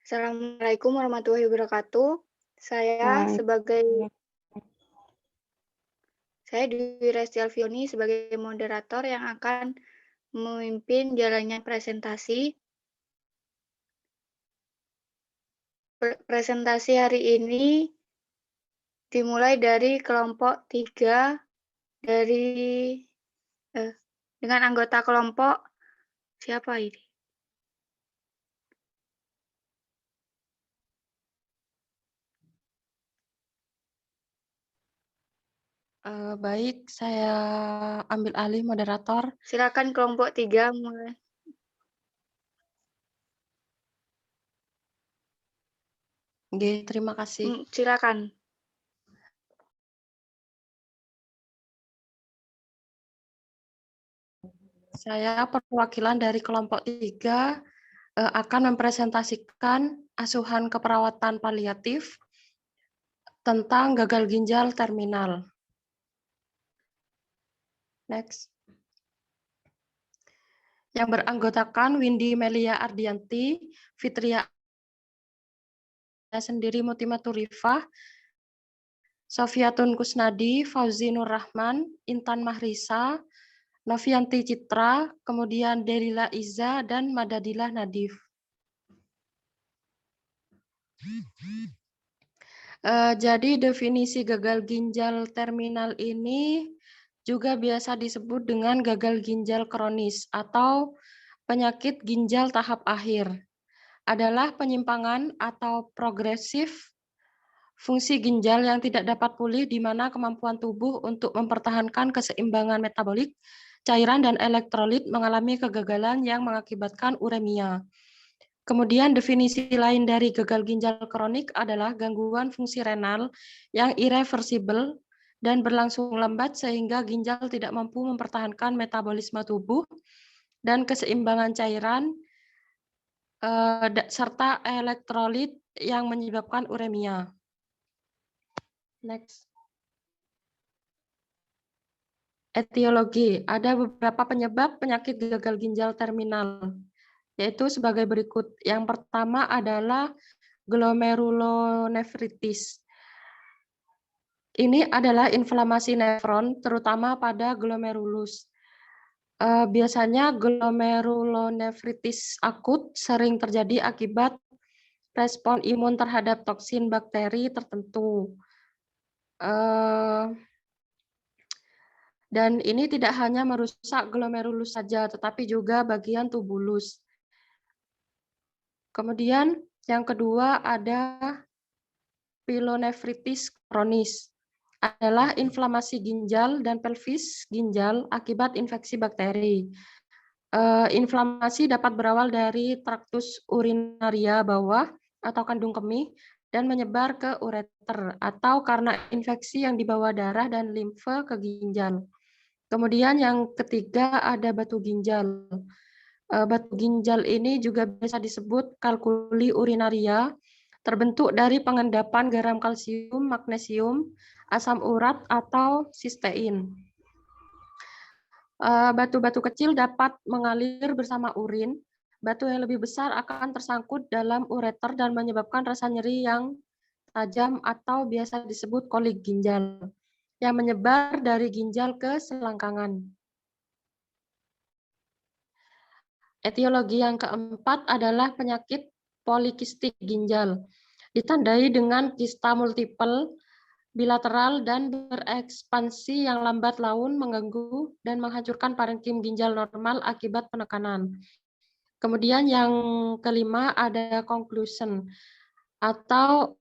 Assalamualaikum warahmatullahi wabarakatuh. Saya Baik, sebagai saya Dwi Resti Alfioni sebagai moderator yang akan memimpin jalannya presentasi. Presentasi hari ini dimulai dari kelompok 3 dari dengan anggota kelompok siapa ini? baik, saya ambil alih moderator. Silakan kelompok 3 mulai. Oke, terima kasih. Silakan. Saya perwakilan dari kelompok 3 akan mempresentasikan asuhan keperawatan paliatif tentang gagal ginjal terminal. Next. Yang beranggotakan Windy Melia Ardianti, Fitria sendiri Mutimaturifah, Sofiatun Kusnadi, Fauzi Nur Rahman, Intan Mahrisa, Novianti Citra, kemudian Delila Iza, dan Madadilah Nadif. Jadi definisi gagal ginjal terminal ini juga biasa disebut dengan gagal ginjal kronis atau penyakit ginjal tahap akhir. Adalah penyimpangan atau progresif fungsi ginjal yang tidak dapat pulih di mana kemampuan tubuh untuk mempertahankan keseimbangan metabolik, cairan, dan elektrolit mengalami kegagalan yang mengakibatkan uremia. Kemudian definisi lain dari gagal ginjal kronik adalah gangguan fungsi renal yang irreversibel dan berlangsung lambat sehingga ginjal tidak mampu mempertahankan metabolisme tubuh dan keseimbangan cairan serta elektrolit yang menyebabkan uremia. Next. Etiologi. Ada beberapa penyebab penyakit gagal ginjal terminal, yaitu sebagai berikut. Yang pertama adalah glomerulonefritis. Ini adalah inflamasi nefron, terutama pada glomerulus. Biasanya glomerulonefritis akut sering terjadi akibat respon imun terhadap toksin bakteri tertentu. Dan ini tidak hanya merusak glomerulus saja, tetapi juga bagian tubulus. Kemudian yang kedua ada pilonefritis kronis, adalah inflamasi ginjal dan pelvis ginjal akibat infeksi bakteri. Inflamasi dapat berawal dari traktus urinaria bawah atau kandung kemih dan menyebar ke ureter atau karena infeksi yang dibawa darah dan limfe ke ginjal. Kemudian yang ketiga ada batu ginjal. Batu ginjal ini juga biasa disebut kalkuli urinaria, terbentuk dari pengendapan garam kalsium, magnesium, asam urat, atau sistein. Batu-batu kecil dapat mengalir bersama urin. Batu yang lebih besar akan tersangkut dalam ureter dan menyebabkan rasa nyeri yang tajam atau biasa disebut kolik ginjal, yang menyebar dari ginjal ke selangkangan. Etiologi yang keempat adalah penyakit polikistik ginjal, ditandai dengan kista multiple, bilateral, dan berekspansi yang lambat laun mengganggu dan menghancurkan parenkim ginjal normal akibat penekanan. Kemudian yang kelima ada conclusion atau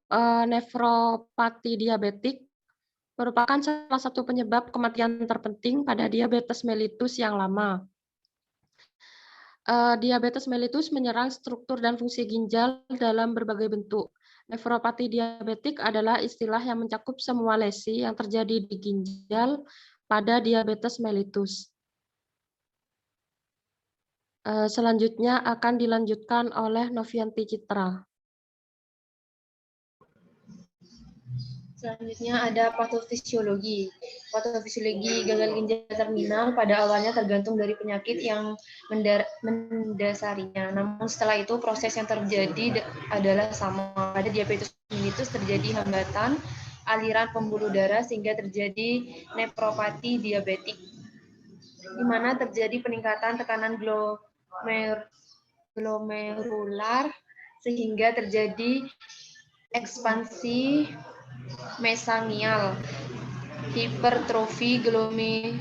nefropati diabetik, merupakan salah satu penyebab kematian terpenting pada diabetes mellitus yang lama. Diabetes mellitus menyerang struktur dan fungsi ginjal dalam berbagai bentuk. Nefropati diabetik adalah istilah yang mencakup semua lesi yang terjadi di ginjal pada diabetes mellitus. Selanjutnya akan dilanjutkan oleh Novianti Citra. Selanjutnya ada patofisiologi. Patofisiologi gagal ginjal terminal pada awalnya tergantung dari penyakit yang mendasarinya. Namun setelah itu proses yang terjadi adalah sama. Pada diabetes mellitus terjadi hambatan aliran pembuluh darah sehingga terjadi nefropati diabetik, di mana terjadi peningkatan tekanan glomerular sehingga terjadi ekspansi mesangial, hipertrofi glomerular.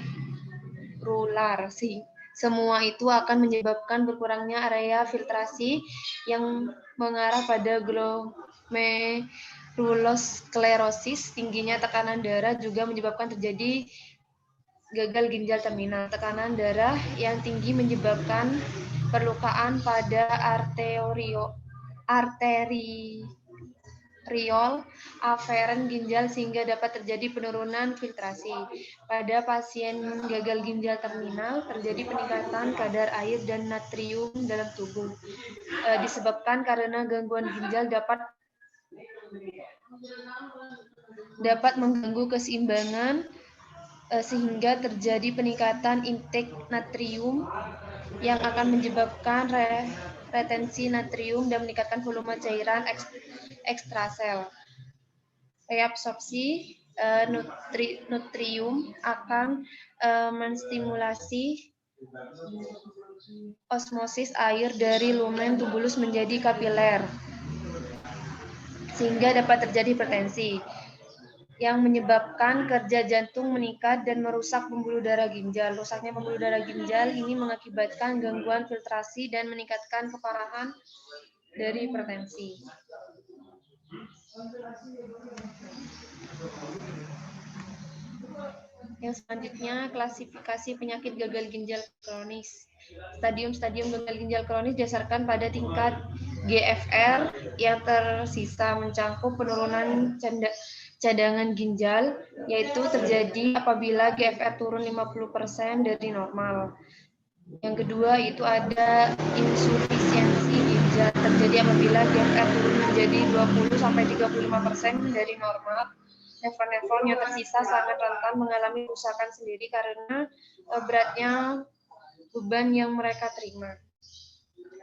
Semua itu akan menyebabkan berkurangnya area filtrasi yang mengarah pada glomerulosklerosis. Tingginya tekanan darah juga menyebabkan terjadi gagal ginjal terminal. Tekanan darah yang tinggi menyebabkan perlukaan pada arteriol aferen ginjal sehingga dapat terjadi penurunan filtrasi. Pada pasien gagal ginjal terminal terjadi peningkatan kadar air dan natrium dalam tubuh. Disebabkan karena gangguan ginjal dapat mengganggu keseimbangan sehingga terjadi peningkatan intake natrium yang akan menyebabkan retensi natrium dan meningkatkan volume cairan ekstrasel. Reabsorpsi nutrium akan menstimulasi osmosis air dari lumen tubulus menjadi kapiler, sehingga dapat terjadi hipertensi yang menyebabkan kerja jantung meningkat dan merusak pembuluh darah ginjal. Rusaknya pembuluh darah ginjal ini mengakibatkan gangguan filtrasi dan meningkatkan keparahan dari hipertensi. Yang selanjutnya, klasifikasi penyakit gagal ginjal kronis. Stadium-stadium gagal ginjal kronis didasarkan pada tingkat GFR yang tersisa, mencakup penurunan cadangan ginjal, yaitu terjadi apabila GFR turun 50% dari normal. Yang kedua itu ada insufisiensi ginjal, terjadi apabila GFR turun menjadi 20-35% dari normal. Nefron-nefron yang tersisa sangat rentan mengalami kerusakan sendiri karena beratnya beban yang mereka terima.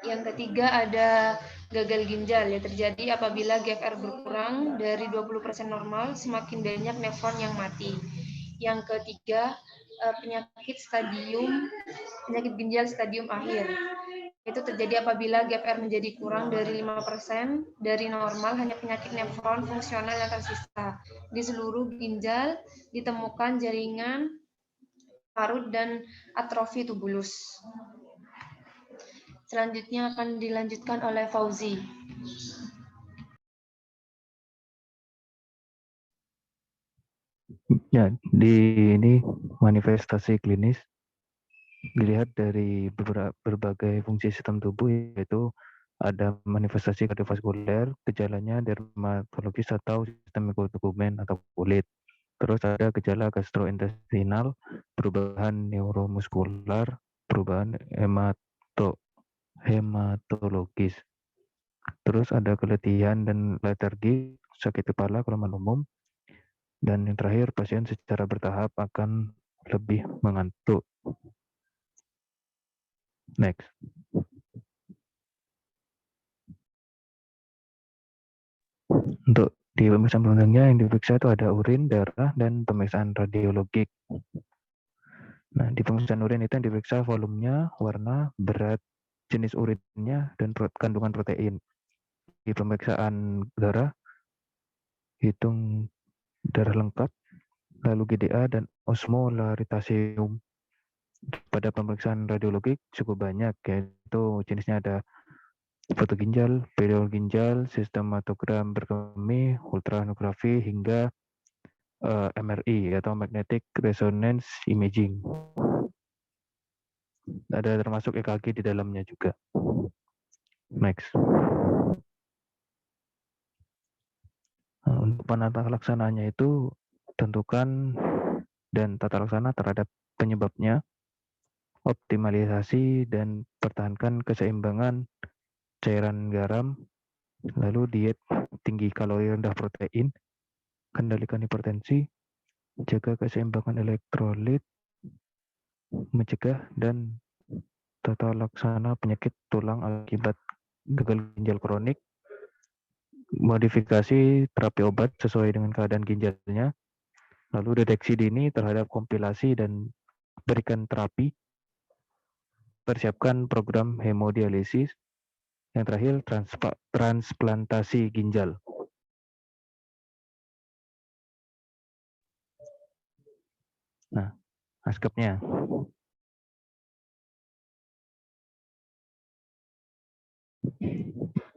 Yang ketiga ada gagal ginjal, yang terjadi apabila GFR berkurang dari 20% normal, semakin banyak nefron yang mati. Yang ketiga, penyakit ginjal stadium akhir. Itu terjadi apabila GFR menjadi kurang dari 5% dari normal, hanya penyakit nefron fungsional yang tersisa. Di seluruh ginjal ditemukan jaringan parut dan atrofi tubulus. Selanjutnya akan dilanjutkan oleh Fauzi. Ya, di ini manifestasi klinis dilihat dari berbagai fungsi sistem tubuh, yaitu ada manifestasi kardiovaskuler, gejalanya dermatologis atau sistem mikrotubumen atau kulit. Terus ada gejala gastrointestinal, perubahan neuromuskular, perubahan hematologis. Terus ada keletihan dan letargi, sakit kepala, kelemahan umum. Dan yang terakhir, pasien secara bertahap akan lebih mengantuk. Next. Untuk di pemeriksaan penunjangnya yang diperiksa itu ada urin, darah, dan pemeriksaan radiologik. Nah, di pemeriksaan urin itu yang diperiksa volumenya, warna, berat, jenis urinnya, dan kandungan protein. Di pemeriksaan darah, hitung darah lengkap, lalu GDA dan osmolaritasium. Pada pemeriksaan radiologik cukup banyak, yaitu jenisnya ada foto ginjal, periol ginjal, sistematogram berkemi, ultrasnografi, hingga MRI atau magnetic resonance imaging. Ada termasuk EKG di dalamnya juga. Next. Nah, untuk penata laksananya itu tentukan dan tata laksana terhadap penyebabnya, optimalisasi dan pertahankan keseimbangan cairan garam, lalu diet tinggi kalori rendah protein, kendalikan hipertensi, jaga keseimbangan elektrolit, mencegah dan tata laksana penyakit tulang akibat gagal ginjal kronik, modifikasi terapi obat sesuai dengan keadaan ginjalnya, lalu deteksi dini terhadap kompilasi dan berikan terapi, persiapkan program hemodialisis, yang terakhir transplantasi ginjal. Nah, naskepnya.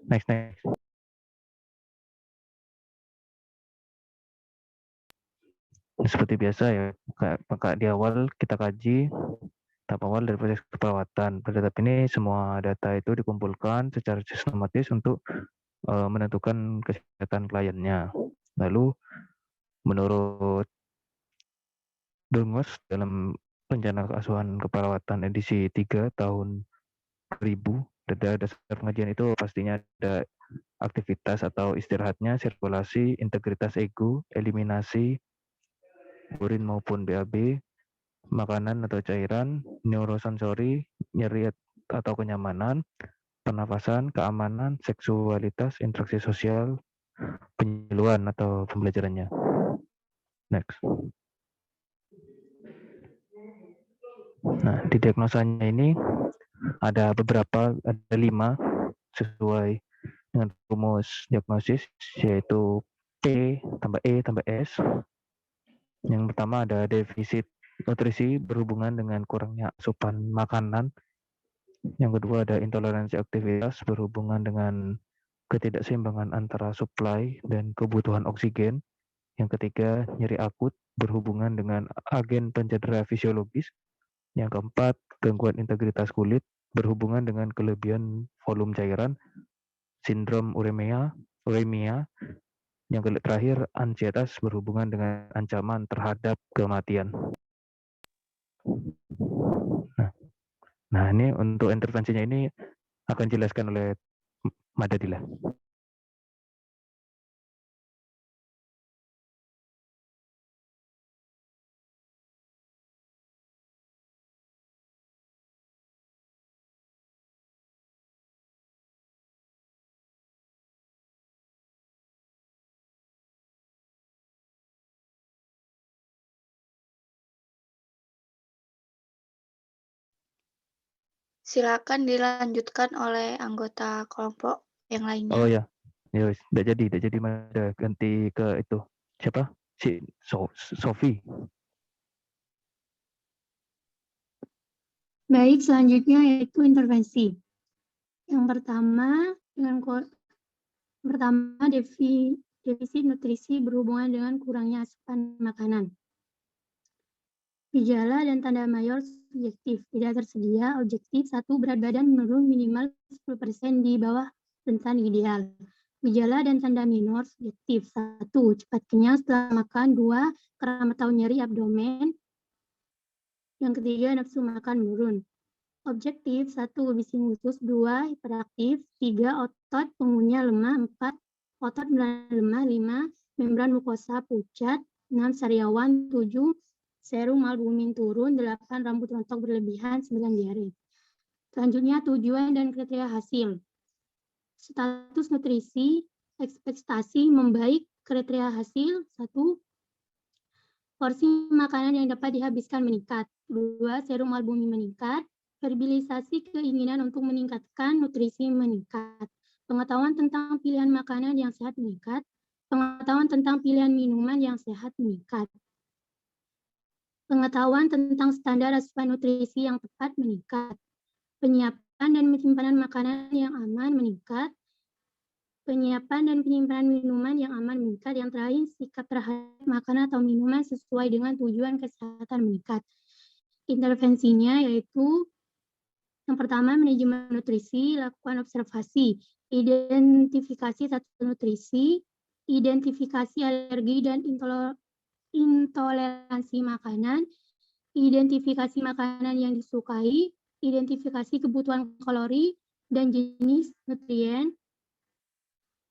Next. Seperti biasa ya, maka di awal kita kaji tahap awal dari proses keperawatan. Pada tahap ini semua data itu dikumpulkan secara sistematis untuk menentukan kesehatan kliennya. Lalu menurut Dongos dalam rencana asuhan keperawatan edisi 3 tahun 2000, dasar pengajian itu pastinya ada aktivitas atau istirahatnya, sirkulasi, integritas ego, eliminasi, urin maupun BAB, makanan atau cairan, neurosensori, nyeri atau kenyamanan, pernafasan, keamanan, seksualitas, interaksi sosial, penyuluhan atau pembelajarannya. Next. Nah, di diagnosanya ini ada 5 sesuai dengan rumus diagnosis, yaitu P tambah E tambah S. Yang pertama ada defisit nutrisi berhubungan dengan kurangnya asupan makanan. Yang kedua ada intoleransi aktivitas berhubungan dengan ketidakseimbangan antara suplai dan kebutuhan oksigen. Yang ketiga nyeri akut berhubungan dengan agen pencedera fisiologis. Yang keempat gangguan integritas kulit berhubungan dengan kelebihan volume cairan, sindrom uremia. Yang terakhir ansietas berhubungan dengan ancaman terhadap kematian. Nah, ini untuk intervensinya ini akan dijelaskan oleh Madadila. Silakan dilanjutkan oleh anggota kelompok yang lainnya. Oh ya, ya tidak jadi Mada, ganti ke itu siapa? Si Sofi. Baik, selanjutnya yaitu intervensi. Yang pertama defisit nutrisi berhubungan dengan kurangnya asupan makanan. Gejala dan tanda mayor subjektif, tidak tersedia. Objektif, 1, berat badan menurun minimal 10% di bawah rentan ideal. Gejala dan tanda minor subjektif, 1, cepat kenyang setelah makan, 2, kram atau nyeri abdomen. Yang ketiga, nafsu makan menurun. Objektif, 1, bising usus, 2, hiperaktif, 3, otot punggungnya lemah, 4, otot lemah, 5, membran mukosa pucat, 6, sariawan, 7, serum albumin turun, 8, rambut rontok berlebihan, 9, diare. Selanjutnya tujuan dan kriteria hasil. Status nutrisi, ekspektasi membaik, kriteria hasil, 1, porsi makanan yang dapat dihabiskan meningkat, 2, serum albumin meningkat, verbilisasi keinginan untuk meningkatkan nutrisi meningkat, pengetahuan tentang pilihan makanan yang sehat meningkat, pengetahuan tentang pilihan minuman yang sehat meningkat, pengetahuan tentang standar asupan nutrisi yang tepat meningkat, penyiapan dan penyimpanan makanan yang aman meningkat, penyiapan dan penyimpanan minuman yang aman meningkat, yang terakhir sikap terhadap makanan atau minuman sesuai dengan tujuan kesehatan meningkat. Intervensinya yaitu yang pertama, manajemen nutrisi, lakukan observasi, identifikasi status nutrisi, identifikasi alergi dan intoleransi makanan, identifikasi makanan yang disukai, identifikasi kebutuhan kalori dan jenis nutrien,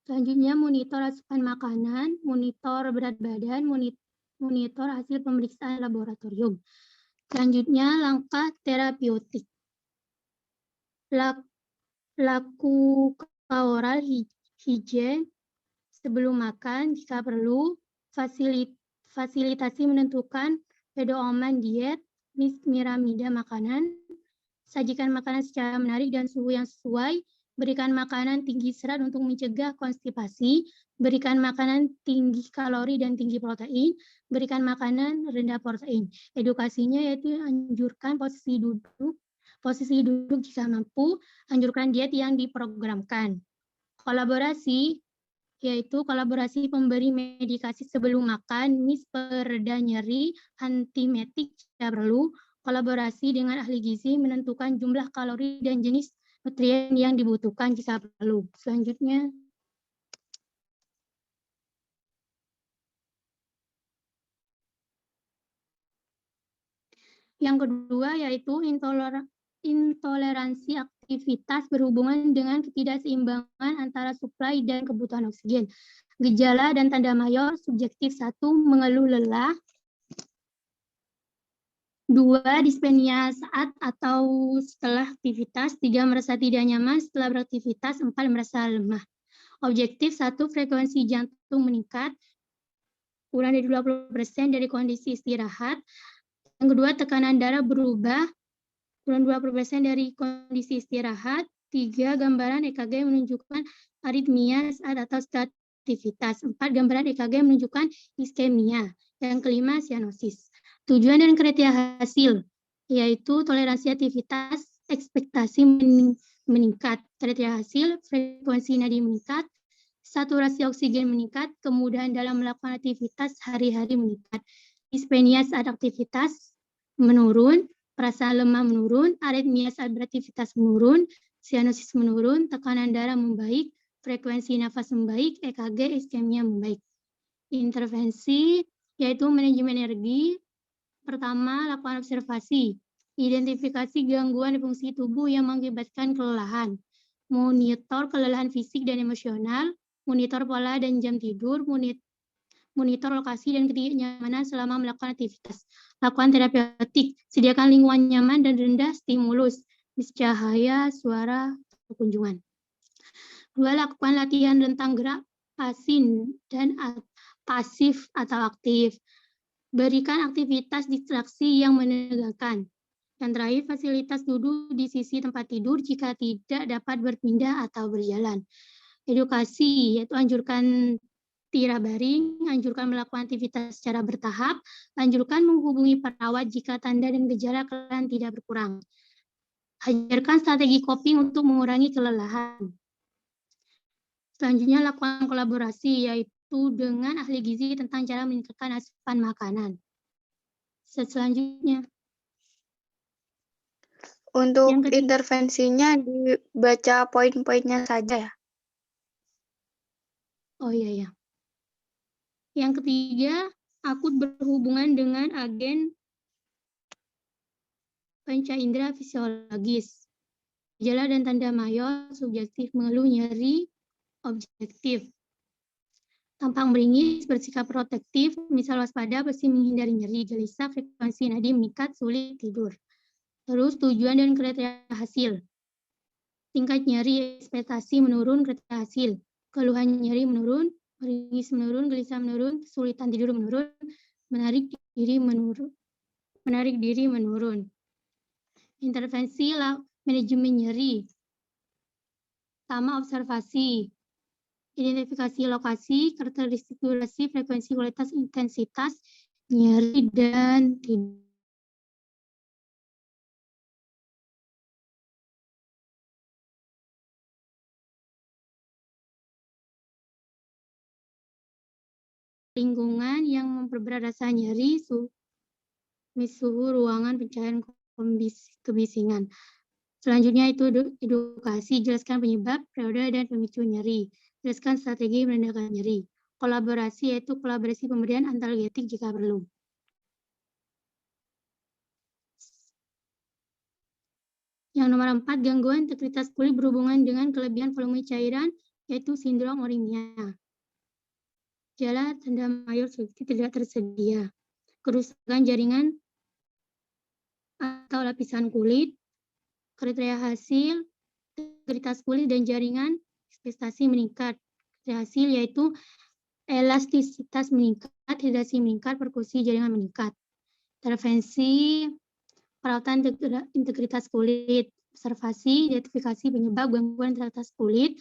Selanjutnya monitor asupan makanan, monitor berat badan, monitor hasil pemeriksaan laboratorium. Selanjutnya langkah terapeutik. Laku oral hygiene sebelum makan jika perlu, fasilitasi menentukan pedoman diet, piramida makanan, sajikan makanan secara menarik dan suhu yang sesuai, berikan makanan tinggi serat untuk mencegah konstipasi, berikan makanan tinggi kalori dan tinggi protein, berikan makanan rendah protein. Edukasinya yaitu anjurkan posisi duduk jika mampu, anjurkan diet yang diprogramkan. Kolaborasi yaitu kolaborasi pemberi medikasi sebelum makan, pereda nyeri, antiemetik jika perlu, kolaborasi dengan ahli gizi menentukan jumlah kalori dan jenis nutrien yang dibutuhkan jika perlu. Selanjutnya, yang kedua yaitu intoleransi aktivitas berhubungan dengan ketidakseimbangan antara suplai dan kebutuhan oksigen. Gejala dan tanda mayor subjektif 1, mengeluh lelah. 2, dispenia saat atau setelah aktivitas. 3, merasa tidak nyaman setelah beraktivitas. 4, merasa lemah. Objektif 1, frekuensi jantung meningkat kurang dari 20% dari kondisi istirahat. Yang kedua, tekanan darah berubah kurang 20% dari kondisi istirahat. 3, gambaran EKG menunjukkan aritmia saat atau setelah aktivitas. 4, gambaran EKG menunjukkan iskemia. Yang kelima, sianosis. Tujuan dan kriteria hasil, yaitu toleransi aktivitas, ekspektasi meningkat. Kriteria hasil, frekuensi nadi meningkat, saturasi oksigen meningkat, kemudahan dalam melakukan aktivitas hari-hari meningkat. Dispenia saat aktivitas menurun, perasaan lemah menurun, aritmia saat beraktivitas menurun, sianosis menurun, tekanan darah membaik, frekuensi nafas membaik, EKG, iskemia membaik. Intervensi, yaitu manajemen energi. Pertama, lakukan observasi. Identifikasi gangguan di fungsi tubuh yang mengakibatkan kelelahan. Monitor kelelahan fisik dan emosional. Monitor pola dan jam tidur. Monitor lokasi dan ketidaknyamanan selama melakukan aktivitas. Lakukan terapeutik. Sediakan lingkungan nyaman dan rendah stimulus. Cahaya, suara, kunjungan. 2, lakukan latihan rentang gerak pasif atau aktif. Berikan aktivitas distraksi yang menegangkan. Dan terakhir, fasilitas duduk di sisi tempat tidur jika tidak dapat berpindah atau berjalan. Edukasi, yaitu anjurkan tiara baring, anjurkan melakukan aktivitas secara bertahap, anjurkan menghubungi perawat jika tanda dan gejala kelelahan tidak berkurang. Ajarkan strategi coping untuk mengurangi kelelahan. Selanjutnya, lakukan kolaborasi, yaitu dengan ahli gizi tentang cara meningkatkan asupan makanan. Selanjutnya. Untuk intervensinya dibaca poin-poinnya saja ya? Oh iya. Yang ketiga, akut berhubungan dengan agen panca indera fisiologis. Gejala dan tanda mayor subjektif, mengeluh nyeri, objektif. Tampang beringis, bersikap protektif, misal waspada, pasti menghindari nyeri, gelisah, frekuensi nadi meningkat, sulit tidur. Terus tujuan dan kriteria hasil. Tingkat nyeri, ekspektasi menurun, kriteria hasil. Keluhan nyeri menurun, beringis menurun, gelisah menurun, kesulitan tidur menurun, menarik diri menurun. Intervensi manajemen nyeri. Pertama, observasi. Identifikasi lokasi, karakteristik durasi, frekuensi, kualitas, intensitas, nyeri, dan tidur. Lingkungan yang memperberat rasa nyeri, suhu ruangan, pencahayaan, kebisingan. Selanjutnya itu edukasi, jelaskan penyebab, periode, dan pemicu nyeri. Jelaskan strategi merendahkan nyeri. Kolaborasi, yaitu kolaborasi pemberian analgetik jika perlu. Yang nomor 4, gangguan integritas kulit berhubungan dengan kelebihan volume cairan, yaitu sindrom uremia. Gejala tanda mayor subjektif tidak tersedia. Kerusakan jaringan atau lapisan kulit, kriteria hasil, integritas kulit dan jaringan ekspektasi meningkat. Kriteria hasil yaitu elastisitas meningkat, hidrasi meningkat, perkusi jaringan meningkat. Intervensi perawatan integritas kulit, observasi, identifikasi penyebab gangguan integritas kulit,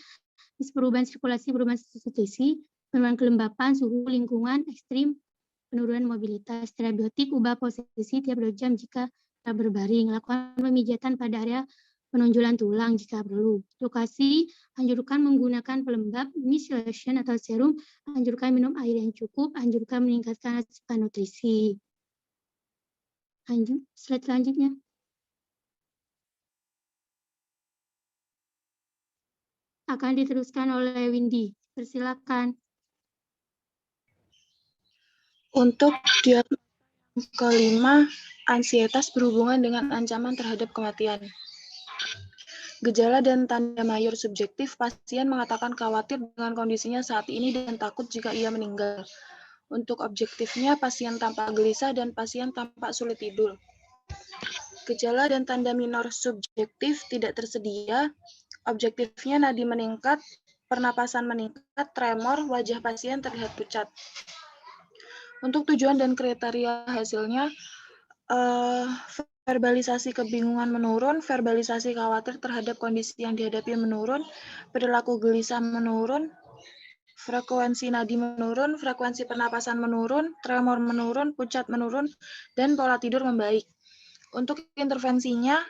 perubahan sirkulasi, perubahan substitusi, penurunan kelembapan, suhu lingkungan ekstrim, penurunan mobilitas. Terabiotik, ubah posisi tiap 2 jam jika berbaring. Lakukan pemijatan pada area penonjolan tulang jika perlu. Lokasi, anjurkan menggunakan pelembab, mist lotion atau serum, anjurkan minum air yang cukup, anjurkan meningkatkan asupan nutrisi. Slide selanjutnya. Akan diteruskan oleh Windy. Persilakan. Untuk diagnosa kelima, ansietas berhubungan dengan ancaman terhadap kematian. Gejala dan tanda mayor subjektif, pasien mengatakan khawatir dengan kondisinya saat ini dan takut jika ia meninggal. Untuk objektifnya, pasien tampak gelisah dan pasien tampak sulit tidur. Gejala dan tanda minor subjektif tidak tersedia, objektifnya nadi meningkat, pernapasan meningkat, tremor, wajah pasien terlihat pucat. Untuk tujuan dan kriteria hasilnya, verbalisasi kebingungan menurun, verbalisasi khawatir terhadap kondisi yang dihadapi menurun, perilaku gelisah menurun, frekuensi nadi menurun, frekuensi pernapasan menurun, tremor menurun, pucat menurun, dan pola tidur membaik. Untuk intervensinya,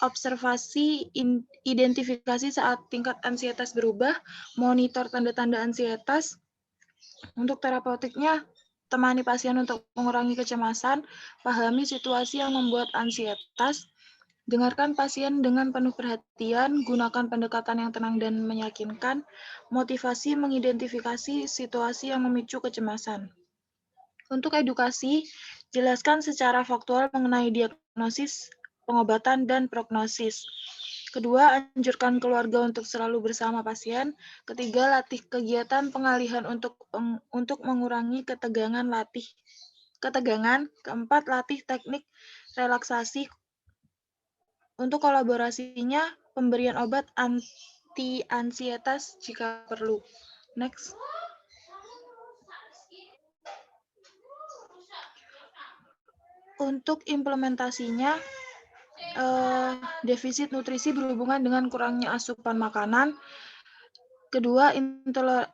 observasi identifikasi saat tingkat ansietas berubah, monitor tanda-tanda ansietas. Untuk terapeutiknya, temani pasien untuk mengurangi kecemasan, pahami situasi yang membuat ansietas, dengarkan pasien dengan penuh perhatian, gunakan pendekatan yang tenang dan meyakinkan, motivasi mengidentifikasi situasi yang memicu kecemasan. Untuk edukasi, jelaskan secara faktual mengenai diagnosis, pengobatan, dan prognosis. Kedua, anjurkan keluarga untuk selalu bersama pasien. Ketiga, latih kegiatan pengalihan untuk mengurangi ketegangan. Keempat, latih teknik relaksasi. Untuk kolaborasinya, pemberian obat anti-ansietas jika perlu. Next. Untuk implementasinya, defisit nutrisi berhubungan dengan kurangnya asupan makanan. Kedua,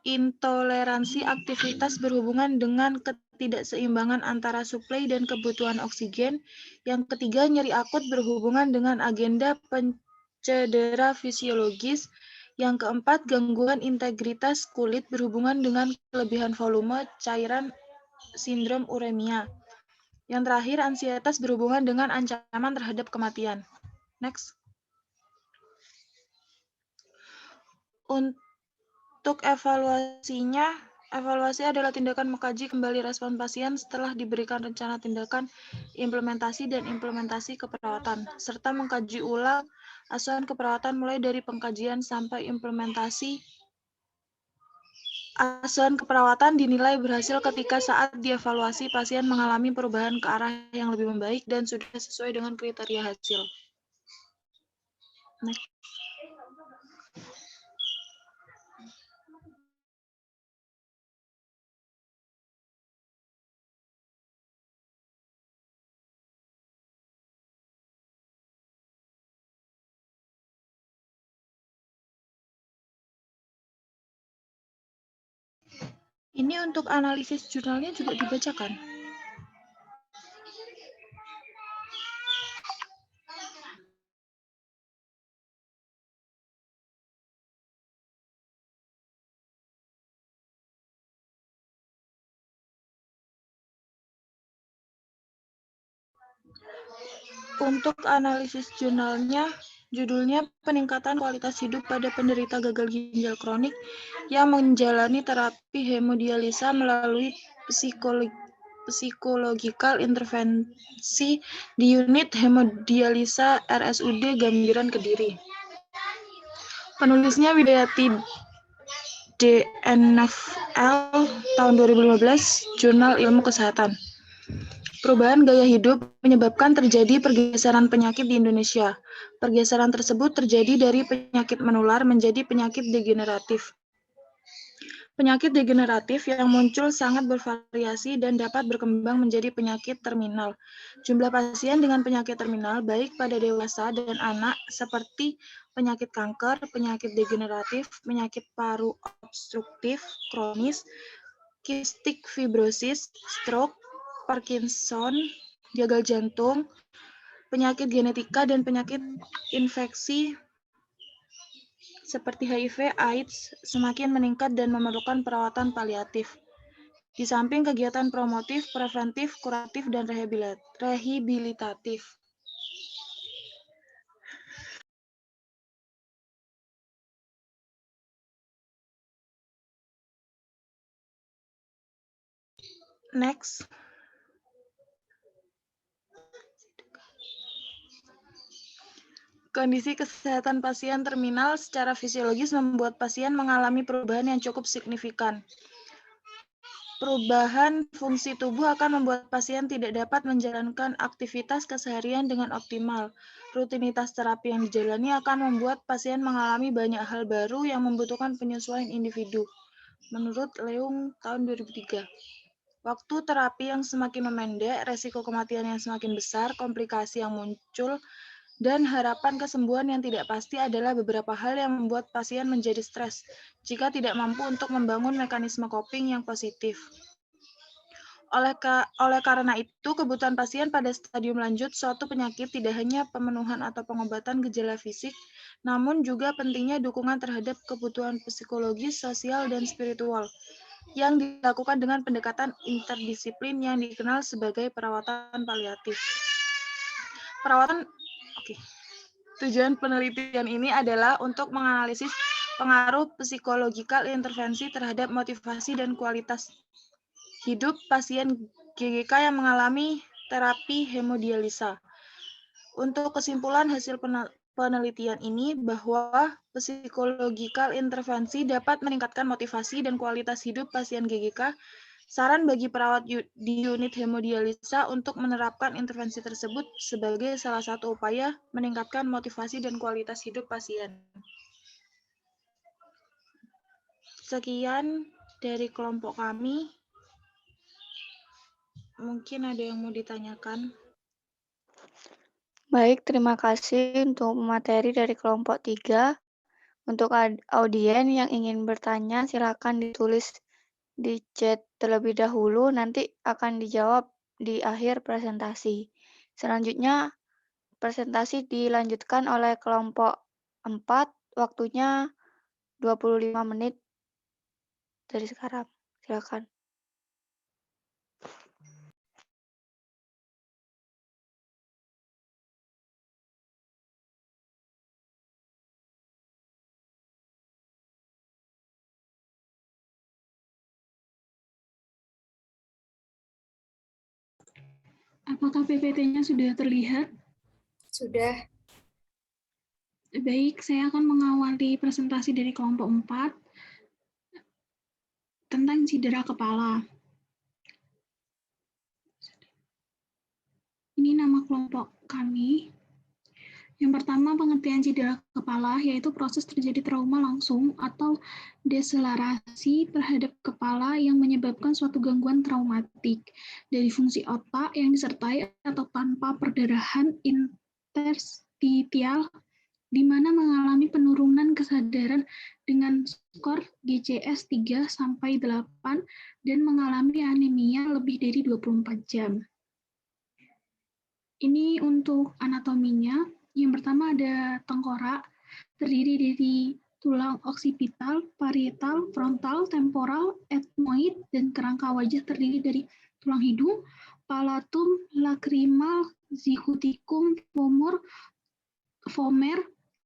intoleransi aktivitas berhubungan dengan ketidakseimbangan antara suplai dan kebutuhan oksigen. Yang ketiga, nyeri akut berhubungan dengan agenda pencedera fisiologis. Yang keempat, gangguan integritas kulit berhubungan dengan kelebihan volume cairan sindrom uremia. Yang terakhir, ansietas berhubungan dengan ancaman terhadap kematian. Next. Untuk evaluasinya, evaluasi adalah tindakan mengkaji kembali respon pasien setelah diberikan rencana tindakan, implementasi, dan implementasi keperawatan, serta mengkaji ulang asuhan keperawatan mulai dari pengkajian sampai implementasi. Asuhan keperawatan dinilai berhasil ketika saat dievaluasi pasien mengalami perubahan ke arah yang lebih membaik dan sudah sesuai dengan kriteria hasil. Next. Ini untuk analisis jurnalnya juga dibacakan. Untuk analisis jurnalnya, judulnya peningkatan kualitas hidup pada penderita gagal ginjal kronik yang menjalani terapi hemodialisa melalui psikological intervensi di unit hemodialisa RSUD Gambiran Kediri. Penulisnya Widayati DNFL tahun 2015, Jurnal Ilmu Kesehatan. Perubahan gaya hidup menyebabkan terjadi pergeseran penyakit di Indonesia. Pergeseran tersebut terjadi dari penyakit menular menjadi penyakit degeneratif. Penyakit degeneratif yang muncul sangat bervariasi dan dapat berkembang menjadi penyakit terminal. Jumlah pasien dengan penyakit terminal baik pada dewasa dan anak seperti penyakit kanker, penyakit degeneratif, penyakit paru obstruktif kronis, kistik fibrosis, stroke, Parkinson, gagal jantung, penyakit genetika, dan penyakit infeksi seperti HIV, AIDS semakin meningkat dan memerlukan perawatan paliatif. Di samping kegiatan promotif, preventif, kuratif, dan rehabilitatif. Next. Kondisi kesehatan pasien terminal secara fisiologis membuat pasien mengalami perubahan yang cukup signifikan. Perubahan fungsi tubuh akan membuat pasien tidak dapat menjalankan aktivitas keseharian dengan optimal. Rutinitas terapi yang dijalani akan membuat pasien mengalami banyak hal baru yang membutuhkan penyesuaian individu. Menurut Leung tahun 2003. Waktu terapi yang semakin memendek, resiko kematian yang semakin besar, komplikasi yang muncul, dan harapan kesembuhan yang tidak pasti adalah beberapa hal yang membuat pasien menjadi stres jika tidak mampu untuk membangun mekanisme coping yang positif. Oleh karena itu, kebutuhan pasien pada stadium lanjut suatu penyakit tidak hanya pemenuhan atau pengobatan gejala fisik, namun juga pentingnya dukungan terhadap kebutuhan psikologis, sosial, dan spiritual yang dilakukan dengan pendekatan interdisiplin yang dikenal sebagai perawatan paliatif. Tujuan penelitian ini adalah untuk menganalisis pengaruh psikologikal intervensi terhadap motivasi dan kualitas hidup pasien GGK yang mengalami terapi hemodialisa. Untuk kesimpulan hasil penelitian ini bahwa psikologikal intervensi dapat meningkatkan motivasi dan kualitas hidup pasien GGK. Saran bagi perawat di unit hemodialisa untuk menerapkan intervensi tersebut sebagai salah satu upaya meningkatkan motivasi dan kualitas hidup pasien. Sekian dari kelompok kami. Mungkin ada yang mau ditanyakan. Baik, terima kasih untuk materi dari kelompok 3. Untuk audien yang ingin bertanya, silakan ditulis di chat terlebih dahulu, nanti akan dijawab di akhir presentasi. Selanjutnya, presentasi dilanjutkan oleh kelompok 4, waktunya 25 menit dari sekarang. Silakan. Apakah PPT-nya sudah terlihat? Sudah. Baik, saya akan mengawali presentasi dari kelompok 4 tentang cedera kepala. Ini nama kelompok kami. Yang pertama, pengertian cedera kepala, yaitu proses terjadi trauma langsung atau deselerasi terhadap kepala yang menyebabkan suatu gangguan traumatik dari fungsi otak yang disertai atau tanpa perdarahan interstitial, di mana mengalami penurunan kesadaran dengan skor GCS 3-8 dan mengalami anemia lebih dari 24 jam. Ini untuk anatominya. Yang pertama ada tengkorak, terdiri dari tulang oksipital, parietal, frontal, temporal, ethmoid, dan kerangka wajah terdiri dari tulang hidung, palatum, lacrimal, zigoticum, vomer,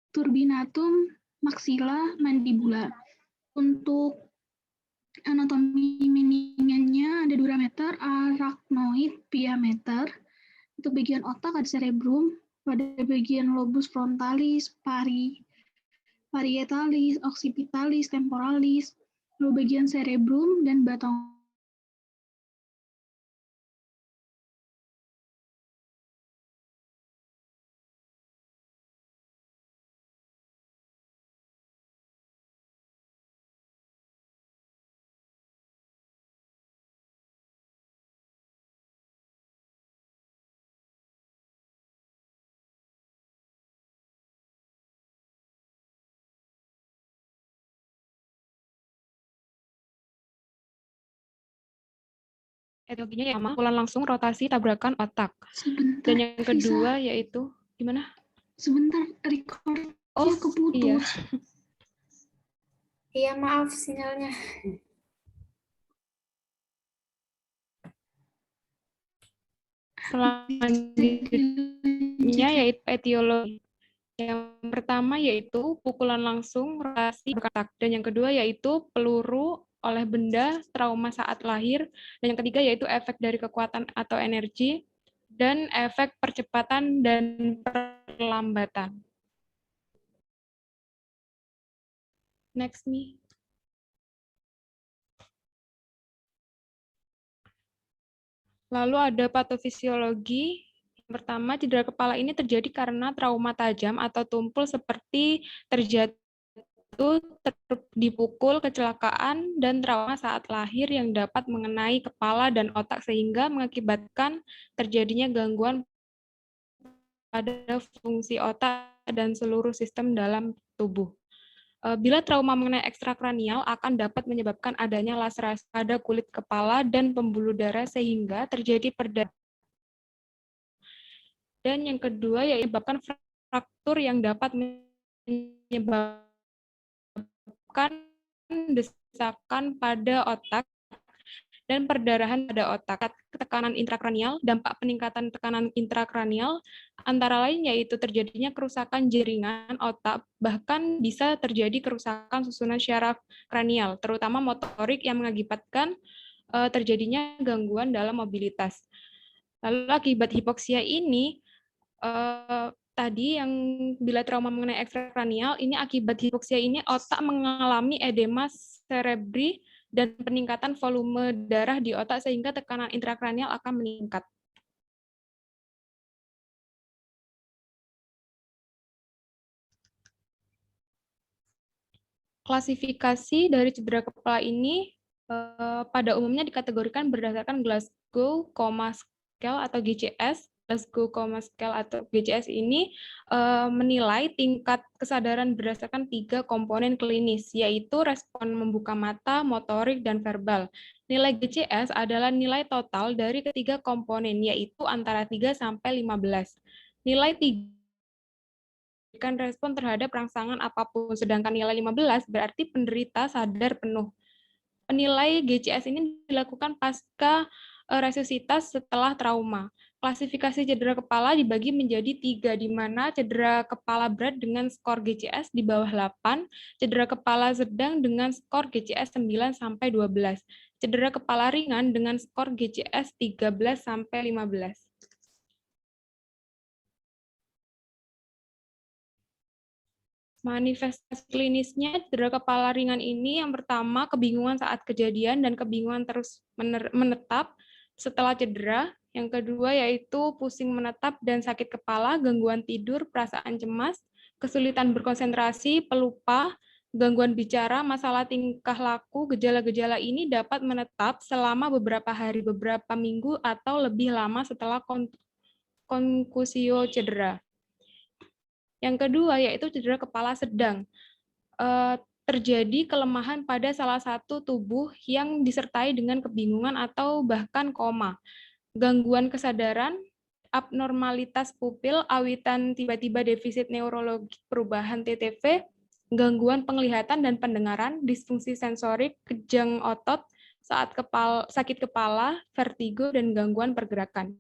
turbinatum, maxilla, mandibula. Untuk anatomi minimalnya ada durameter, arachnoid, diameter. Untuk bagian otak ada cerebrum, pada bagian lobus frontalis, parietalis, occipitalis, temporalis, lalu bagian cerebrum dan batang etiologinya yang pertama, pukulan langsung rotasi tabrakan otak. sebentar. Dan yang Risa. kedua yaitu gimana? Sebentar, recordnya Oh, keputus. iya. Iya, maaf sinyalnya. Selanjutnya yaitu etiologi. Yang pertama yaitu pukulan langsung, rotasi otak. Dan yang kedua yaitu peluru oleh benda, trauma saat lahir. Dan yang ketiga yaitu efek dari kekuatan atau energi, dan efek percepatan dan perlambatan. Next nih. Lalu ada patofisiologi. Yang pertama, cedera kepala ini terjadi karena trauma tajam atau tumpul seperti terjatuh, dipukul, kecelakaan, dan trauma saat lahir yang dapat mengenai kepala dan otak sehingga mengakibatkan terjadinya gangguan pada fungsi otak dan seluruh sistem dalam tubuh. Bila trauma mengenai ekstrakranial akan dapat menyebabkan adanya laserasi pada kulit kepala dan pembuluh darah sehingga terjadi perdarahan. Dan yang kedua yaitu menyebabkan fraktur yang dapat menyebabkan desakan pada otak dan perdarahan pada otak. Tekanan intrakranial, dampak peningkatan tekanan intrakranial antara lain yaitu terjadinya kerusakan jaringan otak, bahkan bisa terjadi kerusakan susunan syaraf kranial, terutama motorik yang mengakibatkan terjadinya gangguan dalam mobilitas. Lalu akibat hipoksia ini, tadi yang bila trauma mengenai ekstrakranial, ini akibat hipoksia ini otak mengalami edema cerebri dan peningkatan volume darah di otak sehingga tekanan intrakranial akan meningkat. Klasifikasi dari cedera kepala ini pada umumnya dikategorikan berdasarkan Glasgow Coma Scale atau GCS. Glasgow Coma Scale atau GCS ini menilai tingkat kesadaran berdasarkan 3 komponen klinis, yaitu respon membuka mata, motorik, dan verbal. Nilai GCS adalah nilai total dari ketiga komponen, yaitu antara 3 sampai 15. Nilai 3 memberikan respon terhadap rangsangan apapun, sedangkan nilai 15 berarti penderita sadar penuh. Penilai GCS ini dilakukan pasca resusitasi setelah trauma. Klasifikasi cedera kepala dibagi menjadi 3, di mana cedera kepala berat dengan skor GCS di bawah 8, cedera kepala sedang dengan skor GCS 9 sampai 12, cedera kepala ringan dengan skor GCS 13 sampai 15. Manifestasi klinisnya cedera kepala ringan ini yang pertama kebingungan saat kejadian dan kebingungan terus menetap setelah cedera. Yang kedua yaitu pusing menetap dan sakit kepala, gangguan tidur, perasaan cemas, kesulitan berkonsentrasi, pelupa, gangguan bicara, masalah tingkah laku. Gejala-gejala ini dapat menetap selama beberapa hari, beberapa minggu, atau lebih lama setelah konkusio cedera. Yang kedua yaitu cedera kepala sedang. Terjadi kelemahan pada salah satu tubuh yang disertai dengan kebingungan atau bahkan koma. Gangguan kesadaran, abnormalitas pupil, awitan tiba-tiba defisit neurologi, perubahan TTV, gangguan penglihatan dan pendengaran, disfungsi sensorik, kejang otot saat sakit kepala, vertigo, dan gangguan pergerakan.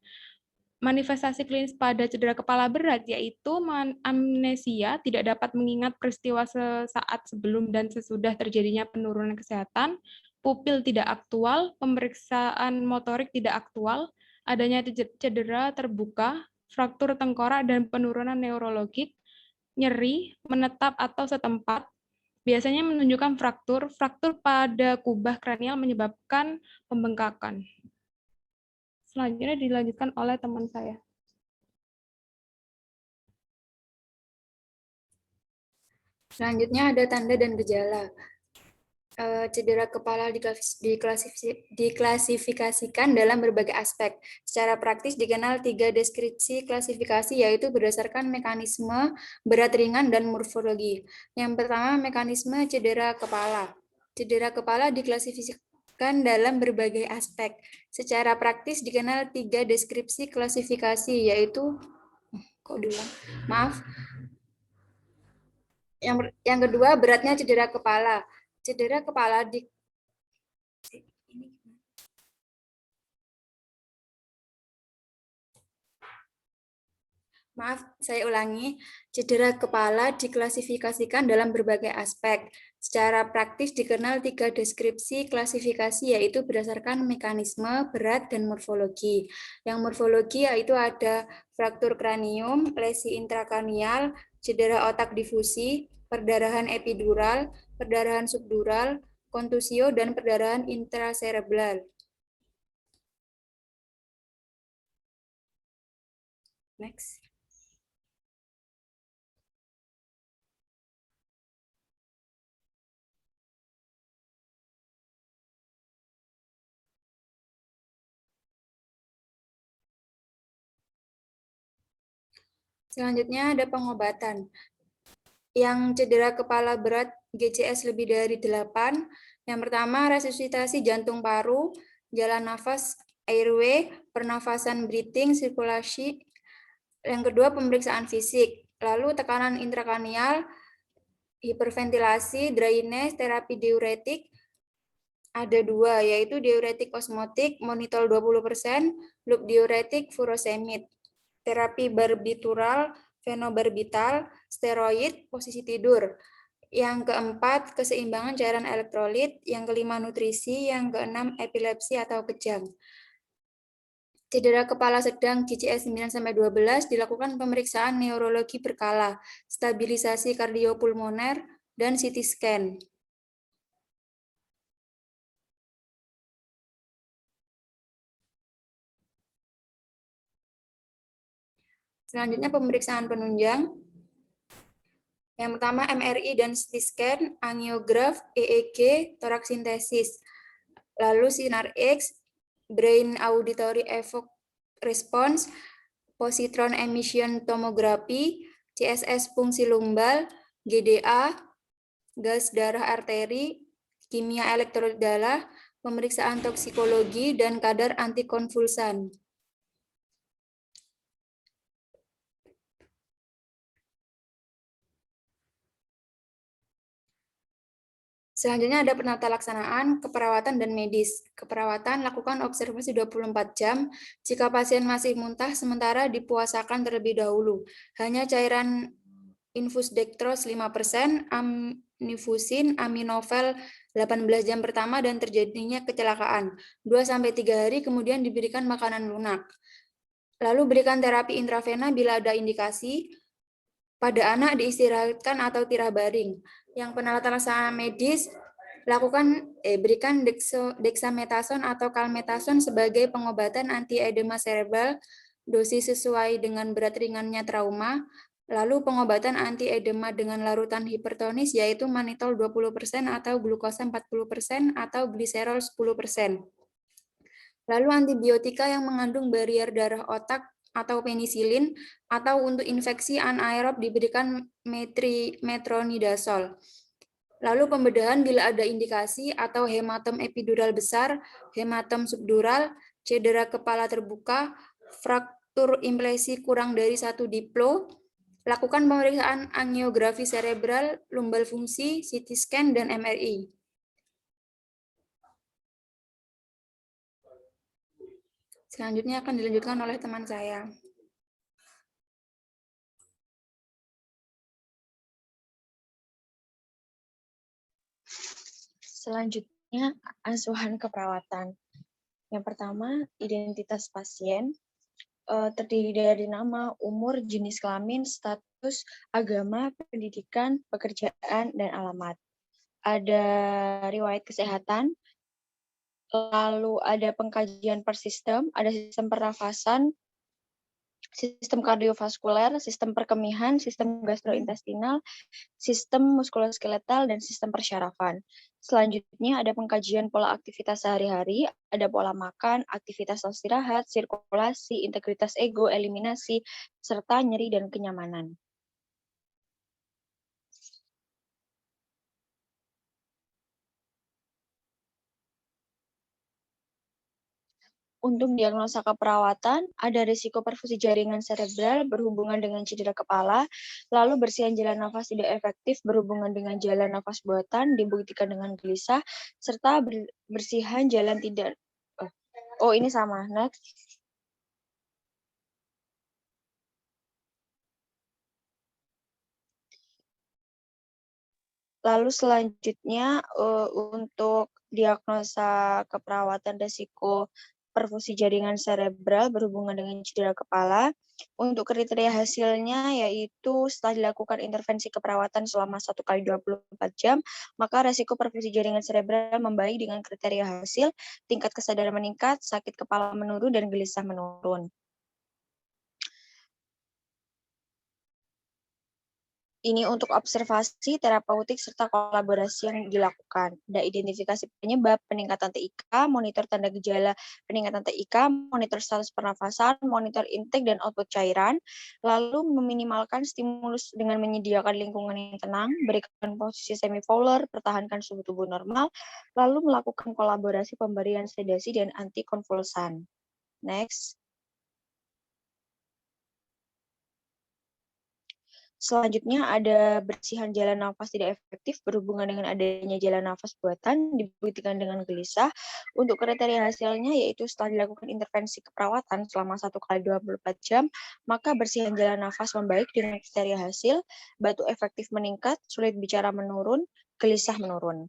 Manifestasi klinis pada cedera kepala berat yaitu amnesia, tidak dapat mengingat peristiwa sesaat sebelum dan sesudah terjadinya penurunan kesehatan, pupil tidak aktual, pemeriksaan motorik tidak aktual, adanya cedera terbuka, fraktur tengkorak dan penurunan neurologik, nyeri, menetap atau setempat, biasanya menunjukkan fraktur. Fraktur pada kubah kranial menyebabkan pembengkakan. Selanjutnya dilanjutkan oleh teman saya. Selanjutnya ada tanda dan gejala. Cedera kepala diklasifikasikan dalam berbagai aspek. Secara praktis dikenal 3 deskripsi klasifikasi, yaitu berdasarkan mekanisme, berat ringan, dan morfologi. Yang pertama, mekanisme cedera kepala. Cedera kepala diklasifikasikan dalam berbagai aspek. Secara praktis dikenal 3 deskripsi klasifikasi, yaitu yang kedua, beratnya cedera kepala. Cedera kepala cedera kepala diklasifikasikan dalam berbagai aspek. Secara praktis dikenal 3 deskripsi klasifikasi, yaitu berdasarkan mekanisme, berat, dan morfologi. Yang morfologi yaitu ada fraktur kranium, lesi intrakranial, cedera otak difusi, perdarahan epidural, perdarahan subdural, kontusio, dan perdarahan intracerebral. Next. Selanjutnya ada pengobatan. Yang cedera kepala berat GCS lebih dari 8, yang pertama resusitasi jantung paru, jalan nafas, airway, pernafasan breathing, sirkulasi. Yang kedua pemeriksaan fisik, lalu tekanan intrakranial, hiperventilasi, drainase, terapi diuretik. Ada 2, yaitu diuretik osmotik, monitor 20%, loop diuretik, furosemid. Terapi barbitural, fenobarbital, steroid, posisi tidur. Yang keempat, keseimbangan cairan elektrolit. Yang kelima, nutrisi. Yang keenam, epilepsi atau kejang. Cedera kepala sedang GCS 9-12 dilakukan pemeriksaan neurologi berkala, stabilisasi kardiopulmoner, dan CT scan. Selanjutnya pemeriksaan penunjang. Yang pertama MRI dan CT scan, angiograf, EEG, toraksintesis. Lalu sinar X, brain auditory evok response, positron emission tomography, CSS fungsi lumbal, GDA, gas darah arteri, kimia elektrolit darah, pemeriksaan toksikologi, dan kadar antikonvulsan. Selanjutnya ada penata laksanaan, keperawatan, dan medis. Keperawatan, lakukan observasi 24 jam. Jika pasien masih muntah, sementara dipuasakan terlebih dahulu. Hanya cairan infus dextrose 5%, amnifusin, aminovel 18 jam pertama dan terjadinya kecelakaan. 2-3 hari kemudian diberikan makanan lunak. Lalu berikan terapi intravena bila ada indikasi. Pada anak diistirahatkan atau tirah baring. Yang penata laksanaan medis, berikan dexamethasone atau kalmethasone sebagai pengobatan antiedema cerebral, dosis sesuai dengan berat ringannya trauma. Lalu pengobatan antiedema dengan larutan hipertonis yaitu mannitol 20% atau glukosa 40% atau gliserol 10%. Lalu antibiotika yang mengandung barier darah otak atau penisilin, atau untuk infeksi anaerob diberikan metronidazol. Lalu pembedahan bila ada indikasi atau hematom epidural besar, hematom subdural, cedera kepala terbuka, fraktur implesi kurang dari 1 diplo, lakukan pemeriksaan angiografi cerebral, lumbal fungsi, CT scan, dan MRI. Selanjutnya akan dilanjutkan oleh teman saya. Selanjutnya, asuhan keperawatan. Yang pertama, identitas pasien. Terdiri dari nama, umur, jenis kelamin, status, agama, pendidikan, pekerjaan, dan alamat. ada riwayat kesehatan, lalu ada pengkajian per sistem, ada sistem pernafasan, sistem kardiovaskuler, sistem perkemihan, sistem gastrointestinal, sistem muskuloskeletal, dan sistem persyarafan. Selanjutnya ada pengkajian pola aktivitas sehari-hari, ada pola makan, aktivitas istirahat, sirkulasi, integritas ego, eliminasi, serta nyeri dan kenyamanan. Untuk diagnosa keperawatan, ada risiko perfusi jaringan serebral berhubungan dengan cedera kepala, lalu bersihan jalan nafas tidak efektif berhubungan dengan jalan nafas buatan, dibuktikan dengan gelisah, serta bersihan jalan tidak... Oh, ini sama. Next. Lalu selanjutnya untuk diagnosa keperawatan risiko perfusi jaringan serebral berhubungan dengan cedera kepala. Untuk kriteria hasilnya yaitu setelah dilakukan intervensi keperawatan selama 1 kali 24 jam, maka resiko perfusi jaringan serebral membaik dengan kriteria hasil, tingkat kesadaran meningkat, sakit kepala menurun, dan gelisah menurun. Ini untuk observasi, terapeutik, serta kolaborasi yang dilakukan. Ada identifikasi penyebab, peningkatan TIK, monitor tanda gejala peningkatan TIK, monitor status pernafasan, monitor intake dan output cairan, lalu meminimalkan stimulus dengan menyediakan lingkungan yang tenang, berikan posisi semi-fowler, pertahankan suhu tubuh normal, lalu melakukan kolaborasi pemberian sedasi dan antikonvulsan. Next. Selanjutnya ada bersihan jalan nafas tidak efektif berhubungan dengan adanya jalan nafas buatan, dibuktikan dengan gelisah. Untuk kriteria hasilnya yaitu setelah dilakukan intervensi keperawatan selama 1 kali 24 jam, maka bersihan jalan nafas membaik dengan kriteria hasil, batu efektif meningkat, sulit bicara menurun, gelisah menurun.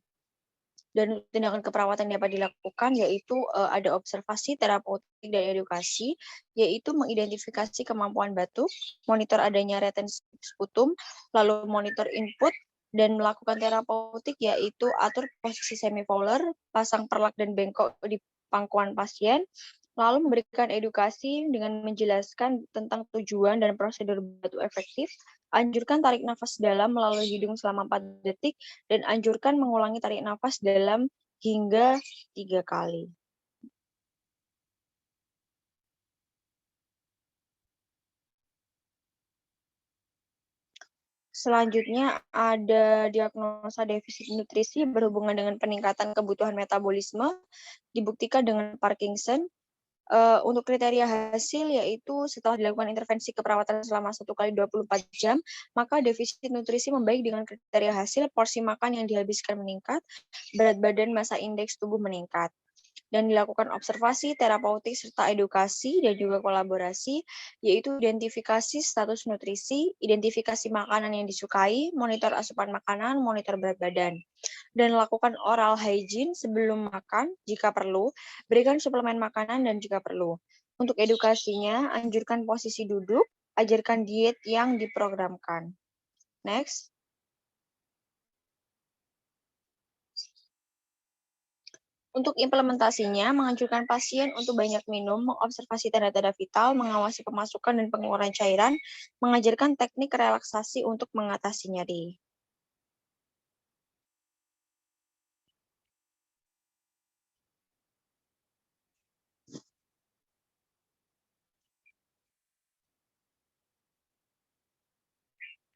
Dan tindakan keperawatan yang dapat dilakukan yaitu ada observasi, terapeutik, dan edukasi, yaitu mengidentifikasi kemampuan batuk, monitor adanya retensi sputum, lalu monitor input, dan melakukan terapeutik yaitu atur posisi semi-fowler, pasang perlak dan bengkok di pangkuan pasien, lalu memberikan edukasi dengan menjelaskan tentang tujuan dan prosedur batuk efektif, anjurkan tarik nafas dalam melalui hidung selama 4 detik, dan anjurkan mengulangi tarik nafas dalam hingga 3 kali. Selanjutnya ada diagnosa defisit nutrisi berhubungan dengan peningkatan kebutuhan metabolisme, dibuktikan dengan Parkinson. Untuk kriteria hasil yaitu setelah dilakukan intervensi keperawatan selama 1 kali 24 jam, maka defisit nutrisi membaik dengan kriteria hasil, porsi makan yang dihabiskan meningkat, berat badan massa indeks tubuh meningkat. Dan dilakukan observasi, terapeutik, serta edukasi, dan juga kolaborasi, yaitu identifikasi status nutrisi, identifikasi makanan yang disukai, monitor asupan makanan, monitor berat badan. Dan lakukan oral hygiene sebelum makan jika perlu, berikan suplemen makanan dan jika perlu. Untuk edukasinya, anjurkan posisi duduk, ajarkan diet yang diprogramkan. Next. Untuk implementasinya, menganjurkan pasien untuk banyak minum, mengobservasi tanda-tanda vital, mengawasi pemasukan dan pengeluaran cairan, mengajarkan teknik relaksasi untuk mengatasi nyeri.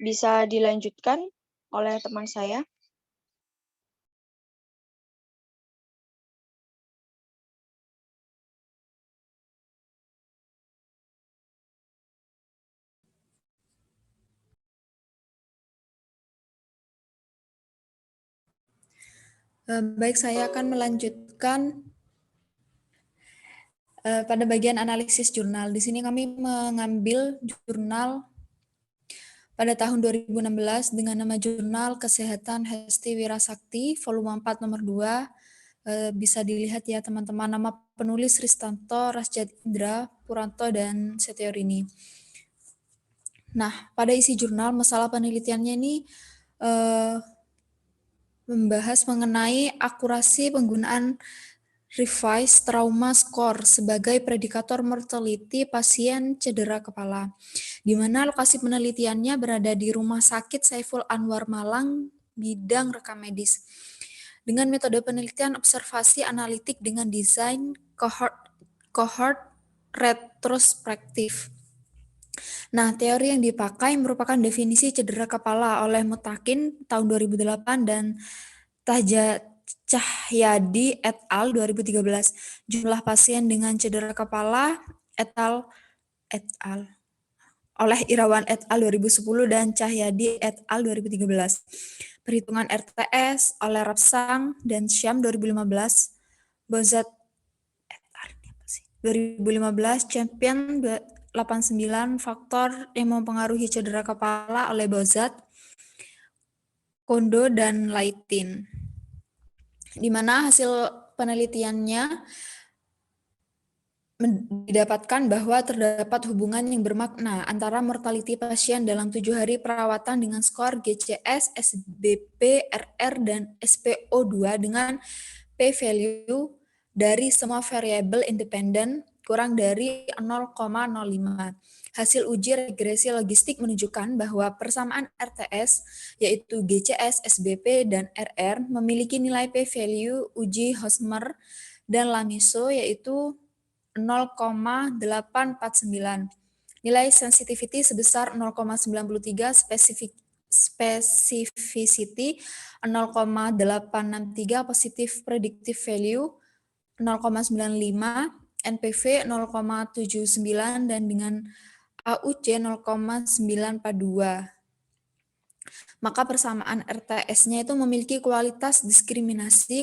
Bisa dilanjutkan oleh teman saya. Baik, saya akan melanjutkan pada bagian analisis jurnal. Di sini kami mengambil jurnal pada tahun 2016 dengan nama Jurnal Kesehatan Hesti Wirasakti, volume 4 nomor 2. Bisa dilihat ya teman-teman, nama penulis Ristanto, Rasjadindra, Puranto, dan Setiorini. Nah, pada isi jurnal, masalah penelitiannya ini membahas mengenai akurasi penggunaan revised trauma score sebagai predikator mortality pasien cedera kepala, di mana lokasi penelitiannya berada di Rumah Sakit Saiful Anwar Malang, bidang rekam medis. Dengan metode penelitian observasi analitik dengan desain cohort retrospektif. Nah, teori yang dipakai merupakan definisi cedera kepala oleh Mutakin tahun 2008 dan Cahyadi et al. 2013. Jumlah pasien dengan cedera kepala et al. Oleh Irawan et al. 2010 dan Cahyadi et al. 2013. Perhitungan RTS oleh Rapsang dan Syam 2015. Bozat et al. 2015, Champion 89, faktor yang mempengaruhi cedera kepala oleh Bozat, Kondo, dan Laitin. Di mana hasil penelitiannya didapatkan bahwa terdapat hubungan yang bermakna antara mortality pasien dalam 7 hari perawatan dengan skor GCS, SBP, RR, dan SPO2 dengan p-value dari semua variabel independen kurang dari 0,05. Hasil uji regresi logistik menunjukkan bahwa persamaan RTS, yaitu GCS, SBP, dan RR, memiliki nilai p-value uji Hosmer dan Lamiso, yaitu 0,849. Nilai sensitivity sebesar 0,93, specificity 0,863, positive predictive value 0,95, NPV 0,79, dan dengan AUC 0,942. Maka persamaan RTS-nya itu memiliki kualitas diskriminasi,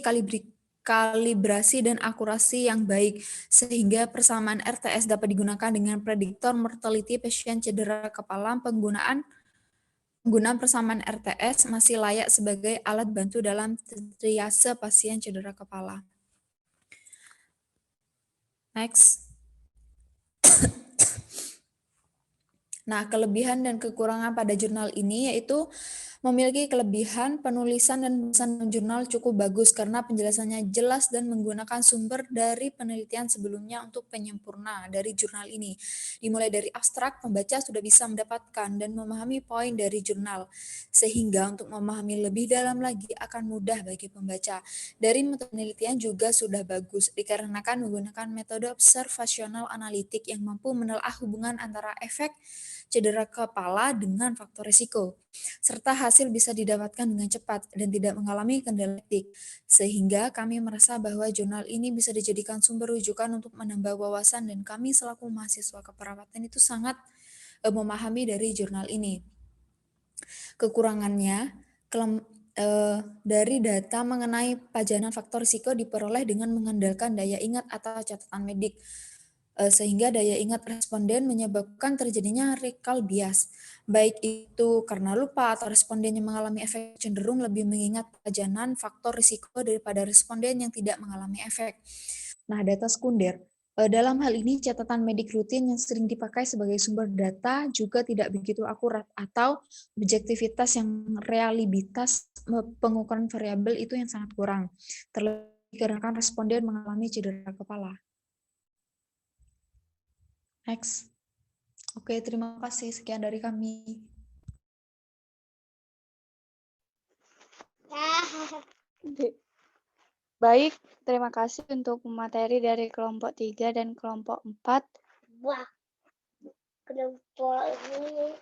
kalibrasi, dan akurasi yang baik, sehingga persamaan RTS dapat digunakan dengan prediktor mortality pasien cedera kepala. Penggunaan persamaan RTS masih layak sebagai alat bantu dalam triase pasien cedera kepala. Next. Nah, kelebihan dan kekurangan pada jurnal ini yaitu memiliki kelebihan penulisan dan pesan jurnal cukup bagus karena penjelasannya jelas dan menggunakan sumber dari penelitian sebelumnya untuk penyempurna dari jurnal ini. Dimulai dari abstrak, pembaca sudah bisa mendapatkan dan memahami poin dari jurnal, sehingga untuk memahami lebih dalam lagi akan mudah bagi pembaca. Dari metode penelitian juga sudah bagus, dikarenakan menggunakan metode observasional analitik yang mampu menelaah hubungan antara efek cedera kepala dengan faktor risiko, serta hasil bisa didapatkan dengan cepat dan tidak mengalami kendala etik, sehingga kami merasa bahwa jurnal ini bisa dijadikan sumber rujukan untuk menambah wawasan dan kami selaku mahasiswa keperawatan itu sangat memahami dari jurnal ini. Kekurangannya, dari data mengenai pajanan faktor risiko diperoleh dengan mengandalkan daya ingat atau catatan medik, sehingga daya ingat responden menyebabkan terjadinya recall bias, baik itu karena lupa atau responden yang mengalami efek cenderung lebih mengingat pajanan faktor risiko daripada responden yang tidak mengalami efek. Nah, data sekunder. Dalam hal ini, catatan medik rutin yang sering dipakai sebagai sumber data juga tidak begitu akurat atau objektivitas yang realitas pengukuran variabel itu yang sangat kurang, terlebih karena responden mengalami cedera kepala. Next. Oke, terima kasih. Sekian dari kami. Baik, terima kasih untuk materi dari kelompok 3 dan kelompok 4. Wah, kelompok ini.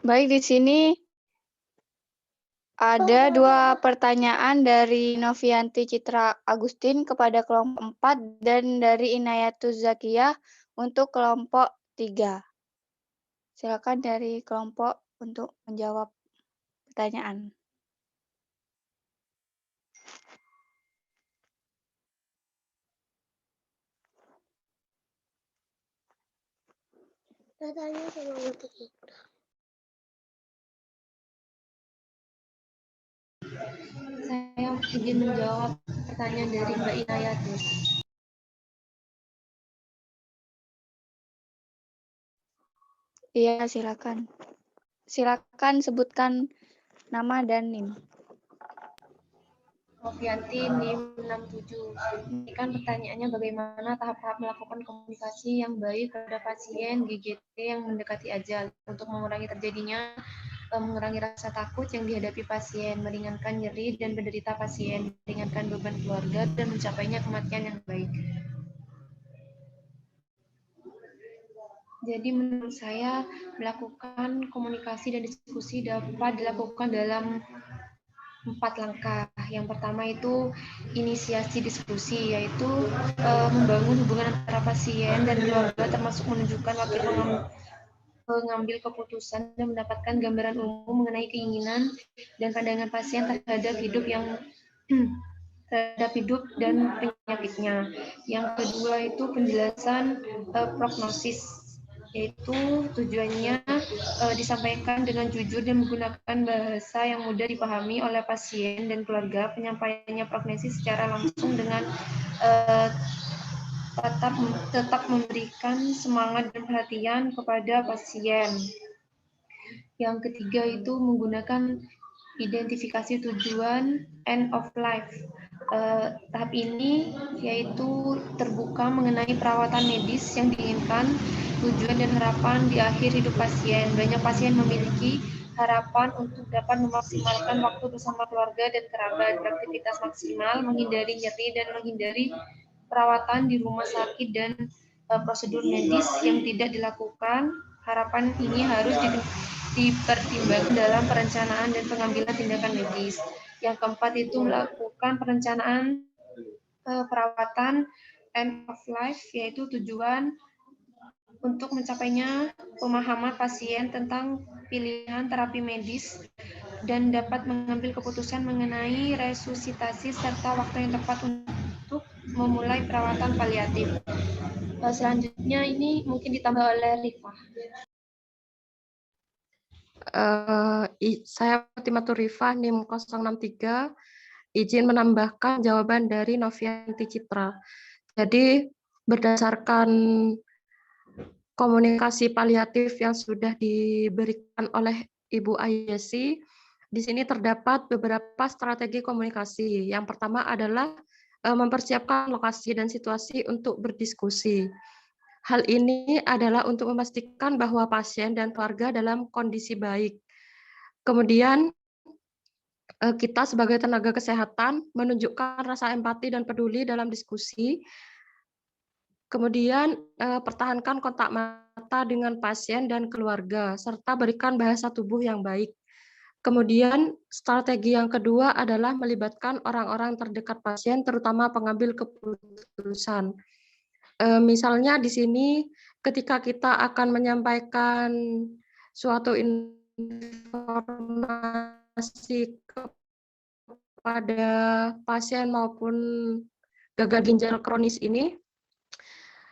Baik, di sini ada 2 pertanyaan dari Novianti Citra Agustin kepada kelompok 4 dan dari Inayatus Zakiyah untuk kelompok 3. Silakan dari kelompok untuk menjawab pertanyaan. Katanya sama Mutik. Saya izin menjawab pertanyaan dari Mbak Inayatus. Iya, silakan. Silakan sebutkan nama dan NIM. Novianti NIM 67. Ini kan pertanyaannya bagaimana tahap-tahap melakukan komunikasi yang baik pada pasien GGT yang mendekati ajal untuk mengurangi rasa takut yang dihadapi pasien, meringankan nyeri dan penderita pasien, meringankan beban keluarga dan mencapainya kematian yang baik. Jadi menurut saya melakukan komunikasi dan diskusi dapat dilakukan dalam 4 langkah. Yang pertama itu inisiasi diskusi, yaitu membangun hubungan antara pasien dan keluarga termasuk menunjukkan wakil pengambil keputusan dan mendapatkan gambaran umum mengenai keinginan dan pandangan pasien terhadap hidup dan penyakitnya. Yang kedua itu penjelasan prognosis, yaitu tujuannya disampaikan dengan jujur dan menggunakan bahasa yang mudah dipahami oleh pasien dan keluarga. Penyampaiannya prognosis secara langsung dengan tetap memberikan semangat dan perhatian kepada pasien. Yang ketiga itu menggunakan identifikasi tujuan end of life. Tahap ini yaitu terbuka mengenai perawatan medis yang diinginkan, tujuan dan harapan di akhir hidup pasien. Banyak pasien memiliki harapan untuk dapat memaksimalkan waktu bersama keluarga dan kerabat, beraktivitas maksimal, menghindari nyeri dan menghindari perawatan di rumah sakit dan prosedur medis yang tidak dilakukan. Harapan ini harus dipertimbangkan dalam perencanaan dan pengambilan tindakan medis. Yang keempat itu melakukan perencanaan perawatan end of life, yaitu tujuan untuk mencapainya pemahaman pasien tentang pilihan terapi medis dan dapat mengambil keputusan mengenai resusitasi serta waktu yang tepat untuk memulai perawatan paliatif. Selanjutnya ini mungkin ditambah oleh Rifah. Saya Fatimah Rifah, NIM 063, izin menambahkan jawaban dari Novianti Citra. Jadi berdasarkan komunikasi paliatif yang sudah diberikan oleh Ibu Ayesi, di sini terdapat beberapa strategi komunikasi. Yang pertama adalah mempersiapkan lokasi dan situasi untuk berdiskusi. Hal ini adalah untuk memastikan bahwa pasien dan keluarga dalam kondisi baik. Kemudian kita sebagai tenaga kesehatan menunjukkan rasa empati dan peduli dalam diskusi. Kemudian pertahankan kontak mata dengan pasien dan keluarga, serta berikan bahasa tubuh yang baik. Kemudian strategi yang kedua adalah melibatkan orang-orang terdekat pasien, terutama pengambil keputusan. Misalnya di sini ketika kita akan menyampaikan suatu informasi kepada pasien maupun gagal ginjal kronis ini,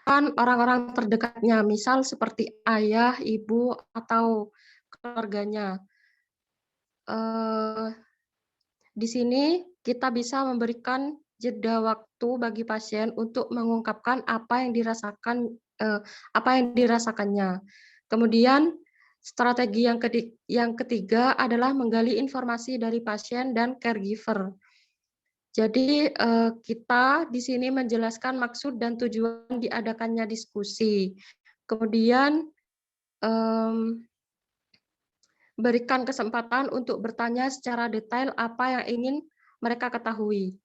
kan orang-orang terdekatnya, misal seperti ayah, ibu, atau keluarganya. Di sini kita bisa memberikan jeda waktu bagi pasien untuk mengungkapkan apa yang dirasakannya. Kemudian strategi yang ketiga adalah menggali informasi dari pasien dan caregiver. Jadi kita di sini menjelaskan maksud dan tujuan diadakannya diskusi. Kemudian berikan kesempatan untuk bertanya secara detail apa yang ingin mereka ketahui.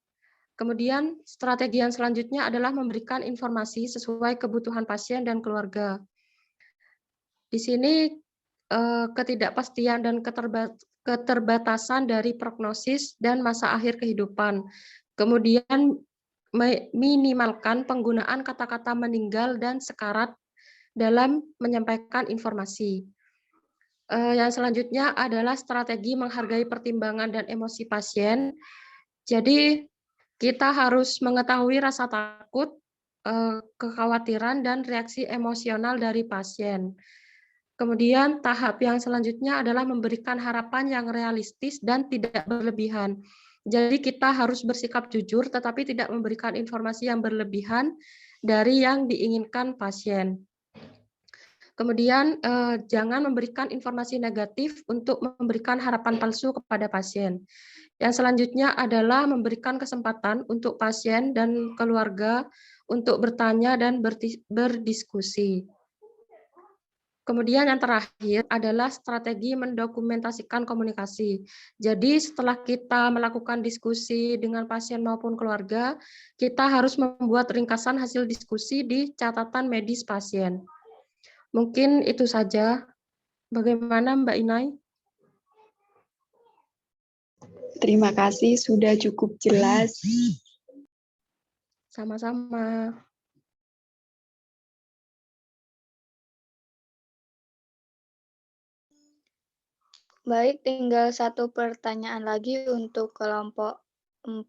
Kemudian strategi yang selanjutnya adalah memberikan informasi sesuai kebutuhan pasien dan keluarga. Di sini ketidakpastian dan keterbatasan dari prognosis dan masa akhir kehidupan. Kemudian minimalkan penggunaan kata-kata meninggal dan sekarat dalam menyampaikan informasi. Yang selanjutnya adalah strategi menghargai pertimbangan dan emosi pasien. Jadi kita harus mengetahui rasa takut, kekhawatiran, dan reaksi emosional dari pasien. Kemudian tahap yang selanjutnya adalah memberikan harapan yang realistis dan tidak berlebihan. Jadi kita harus bersikap jujur tetapi tidak memberikan informasi yang berlebihan dari yang diinginkan pasien. Kemudian jangan memberikan informasi negatif untuk memberikan harapan palsu kepada pasien. Yang selanjutnya adalah memberikan kesempatan untuk pasien dan keluarga untuk bertanya dan berdiskusi. Kemudian yang terakhir adalah strategi mendokumentasikan komunikasi. Jadi setelah kita melakukan diskusi dengan pasien maupun keluarga, kita harus membuat ringkasan hasil diskusi di catatan medis pasien. Mungkin itu saja. Bagaimana Mbak Inai? Terima kasih, sudah cukup jelas. Sama-sama. Baik, tinggal satu pertanyaan lagi untuk kelompok 4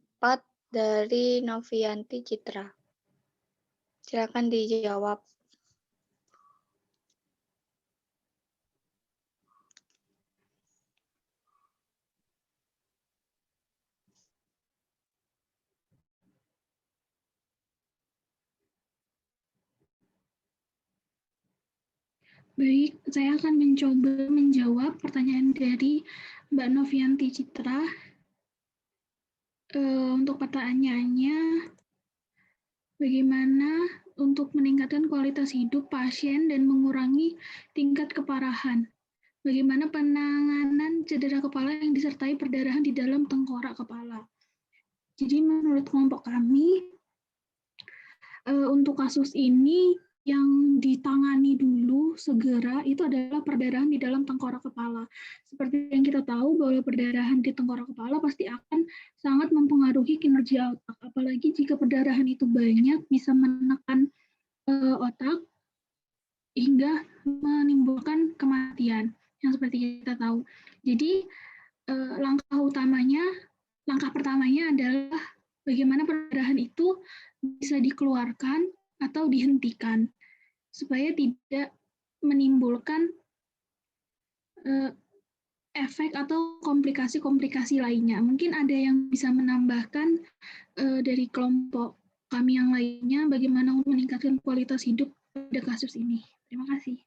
dari Novianti Citra. Silakan dijawab. Baik, saya akan mencoba menjawab pertanyaan dari Mbak Novianti Citra. Untuk pertanyaannya, bagaimana untuk meningkatkan kualitas hidup pasien dan mengurangi tingkat keparahan? Bagaimana penanganan cedera kepala yang disertai perdarahan di dalam tengkorak kepala? Jadi menurut kelompok kami, untuk kasus ini yang ditangani dulu segera itu adalah perdarahan di dalam tengkorak kepala. Seperti yang kita tahu bahwa perdarahan di tengkorak kepala pasti akan sangat mempengaruhi kinerja otak. Apalagi jika perdarahan itu banyak bisa menekan otak hingga menimbulkan kematian yang seperti kita tahu. Jadi langkah pertamanya adalah bagaimana perdarahan itu bisa dikeluarkan atau dihentikan supaya tidak menimbulkan efek atau komplikasi-komplikasi lainnya. Mungkin ada yang bisa menambahkan dari kelompok kami yang lainnya bagaimana meningkatkan kualitas hidup pada kasus ini. Terima kasih.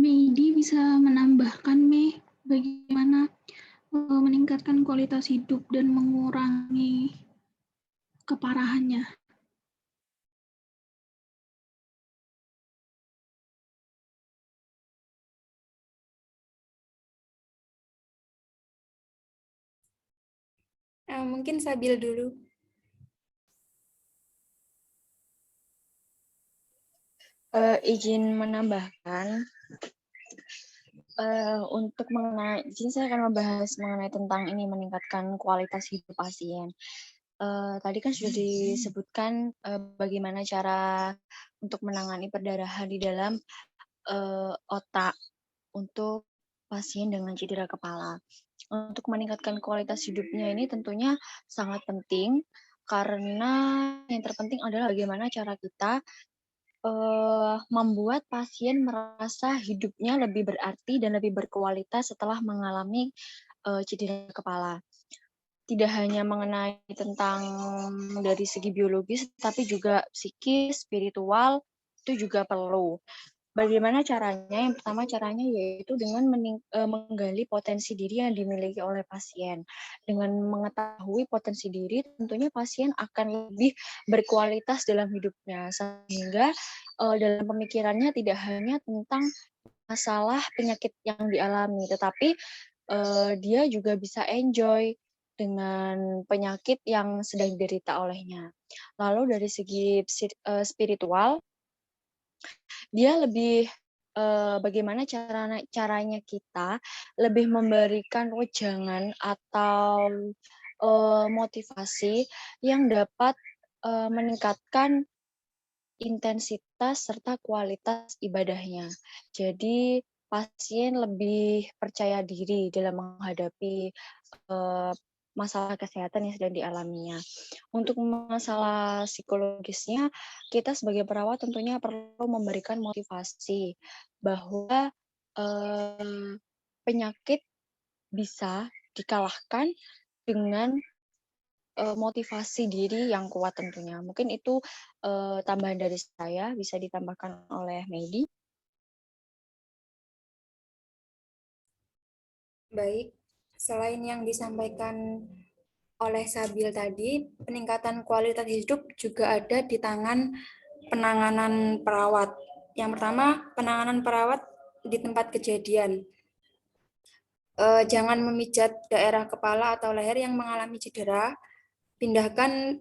Medi bisa menambahkan, Mei, bagaimana meningkatkan kualitas hidup dan mengurangi keparahannya. Mungkin Sabil dulu. Izin menambahkan, untuk mengenai, izin saya akan membahas mengenai tentang ini meningkatkan kualitas hidup pasien. Tadi kan sudah disebutkan bagaimana cara untuk menangani perdarahan di dalam otak untuk pasien dengan cedera kepala. Untuk meningkatkan kualitas hidupnya ini tentunya sangat penting karena yang terpenting adalah bagaimana cara kita membuat pasien merasa hidupnya lebih berarti dan lebih berkualitas setelah mengalami cedera kepala. Tidak hanya mengenai tentang dari segi biologis, tapi juga psikis, spiritual, itu juga perlu. Bagaimana caranya? Yang pertama caranya yaitu dengan menggali potensi diri yang dimiliki oleh pasien. Dengan mengetahui potensi diri, tentunya pasien akan lebih berkualitas dalam hidupnya. Sehingga dalam pemikirannya tidak hanya tentang masalah penyakit yang dialami, tetapi dia juga bisa enjoy dengan penyakit yang sedang diderita olehnya. Lalu dari segi spiritual, dia lebih bagaimana caranya kita lebih memberikan wejangan atau motivasi yang dapat meningkatkan intensitas serta kualitas ibadahnya. Jadi pasien lebih percaya diri dalam menghadapi masalah kesehatan yang sedang dialaminya. Untuk masalah psikologisnya, kita sebagai perawat tentunya perlu memberikan motivasi bahwa penyakit bisa dikalahkan dengan motivasi diri yang kuat tentunya. Mungkin itu tambahan dari saya, bisa ditambahkan oleh Medi. Baik, selain yang disampaikan oleh Sabil tadi, peningkatan kualitas hidup juga ada di tangan penanganan perawat. Yang pertama, penanganan perawat di tempat kejadian. Jangan memijat daerah kepala atau leher yang mengalami cedera. Pindahkan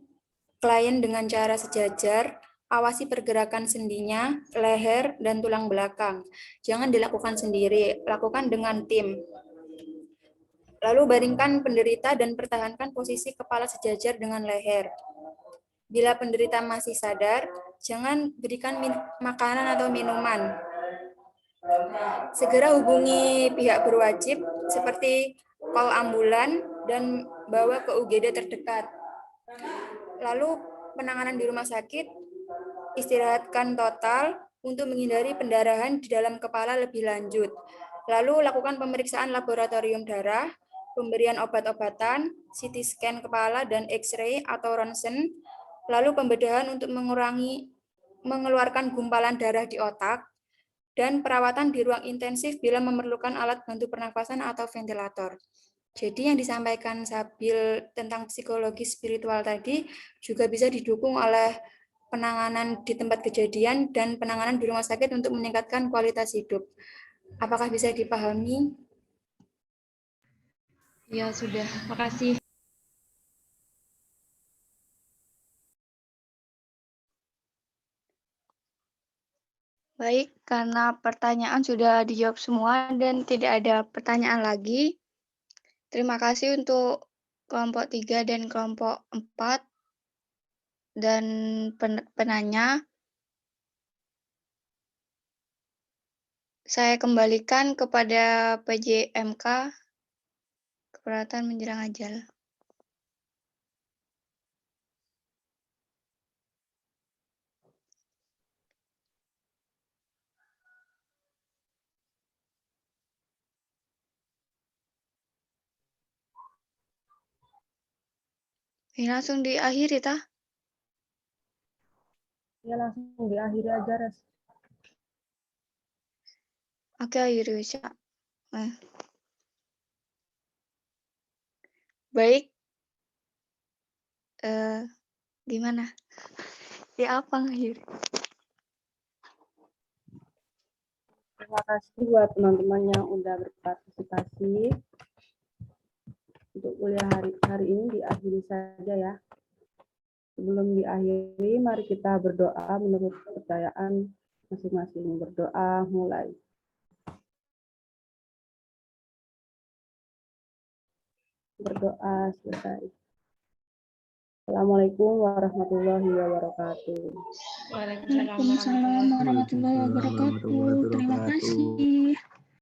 klien dengan cara sejajar. Awasi pergerakan sendinya, leher, dan tulang belakang. Jangan dilakukan sendiri, lakukan dengan tim. Lalu baringkan penderita dan pertahankan posisi kepala sejajar dengan leher. Bila penderita masih sadar, jangan berikan makanan atau minuman. Segera hubungi pihak berwajib seperti call ambulan dan bawa ke UGD terdekat. Lalu penanganan di rumah sakit, istirahatkan total untuk menghindari pendarahan di dalam kepala lebih lanjut. Lalu lakukan pemeriksaan laboratorium darah, pemberian obat-obatan, CT scan kepala dan X-ray atau ronsen, lalu pembedahan untuk mengeluarkan gumpalan darah di otak, dan perawatan di ruang intensif bila memerlukan alat bantu pernafasan atau ventilator. Jadi yang disampaikan Sabil tentang psikologi spiritual tadi juga bisa didukung oleh penanganan di tempat kejadian dan penanganan di rumah sakit untuk meningkatkan kualitas hidup. Apakah bisa dipahami? Ya, sudah. Makasih. Baik, karena pertanyaan sudah dijawab semua dan tidak ada pertanyaan lagi. Terima kasih untuk kelompok 3 dan kelompok 4 dan penanya. Saya kembalikan kepada PJMK, keberatan menjelang ajal. Ini langsung diakhiri, tah? Ya, langsung diakhiri aja, Res. Oke, akhiri bisa. Baik. Gimana? Ya apa ngakhiri? Terima kasih buat teman-teman yang udah berpartisipasi. Untuk kuliah hari ini diakhiri saja ya. Sebelum diakhiri, mari kita berdoa menurut kepercayaan masing-masing. Berdoa mulai. Berdoa selesai. Assalamualaikum warahmatullahi wabarakatuh. Waalaikumsalam warahmatullahi wabarakatuh. Terima kasih.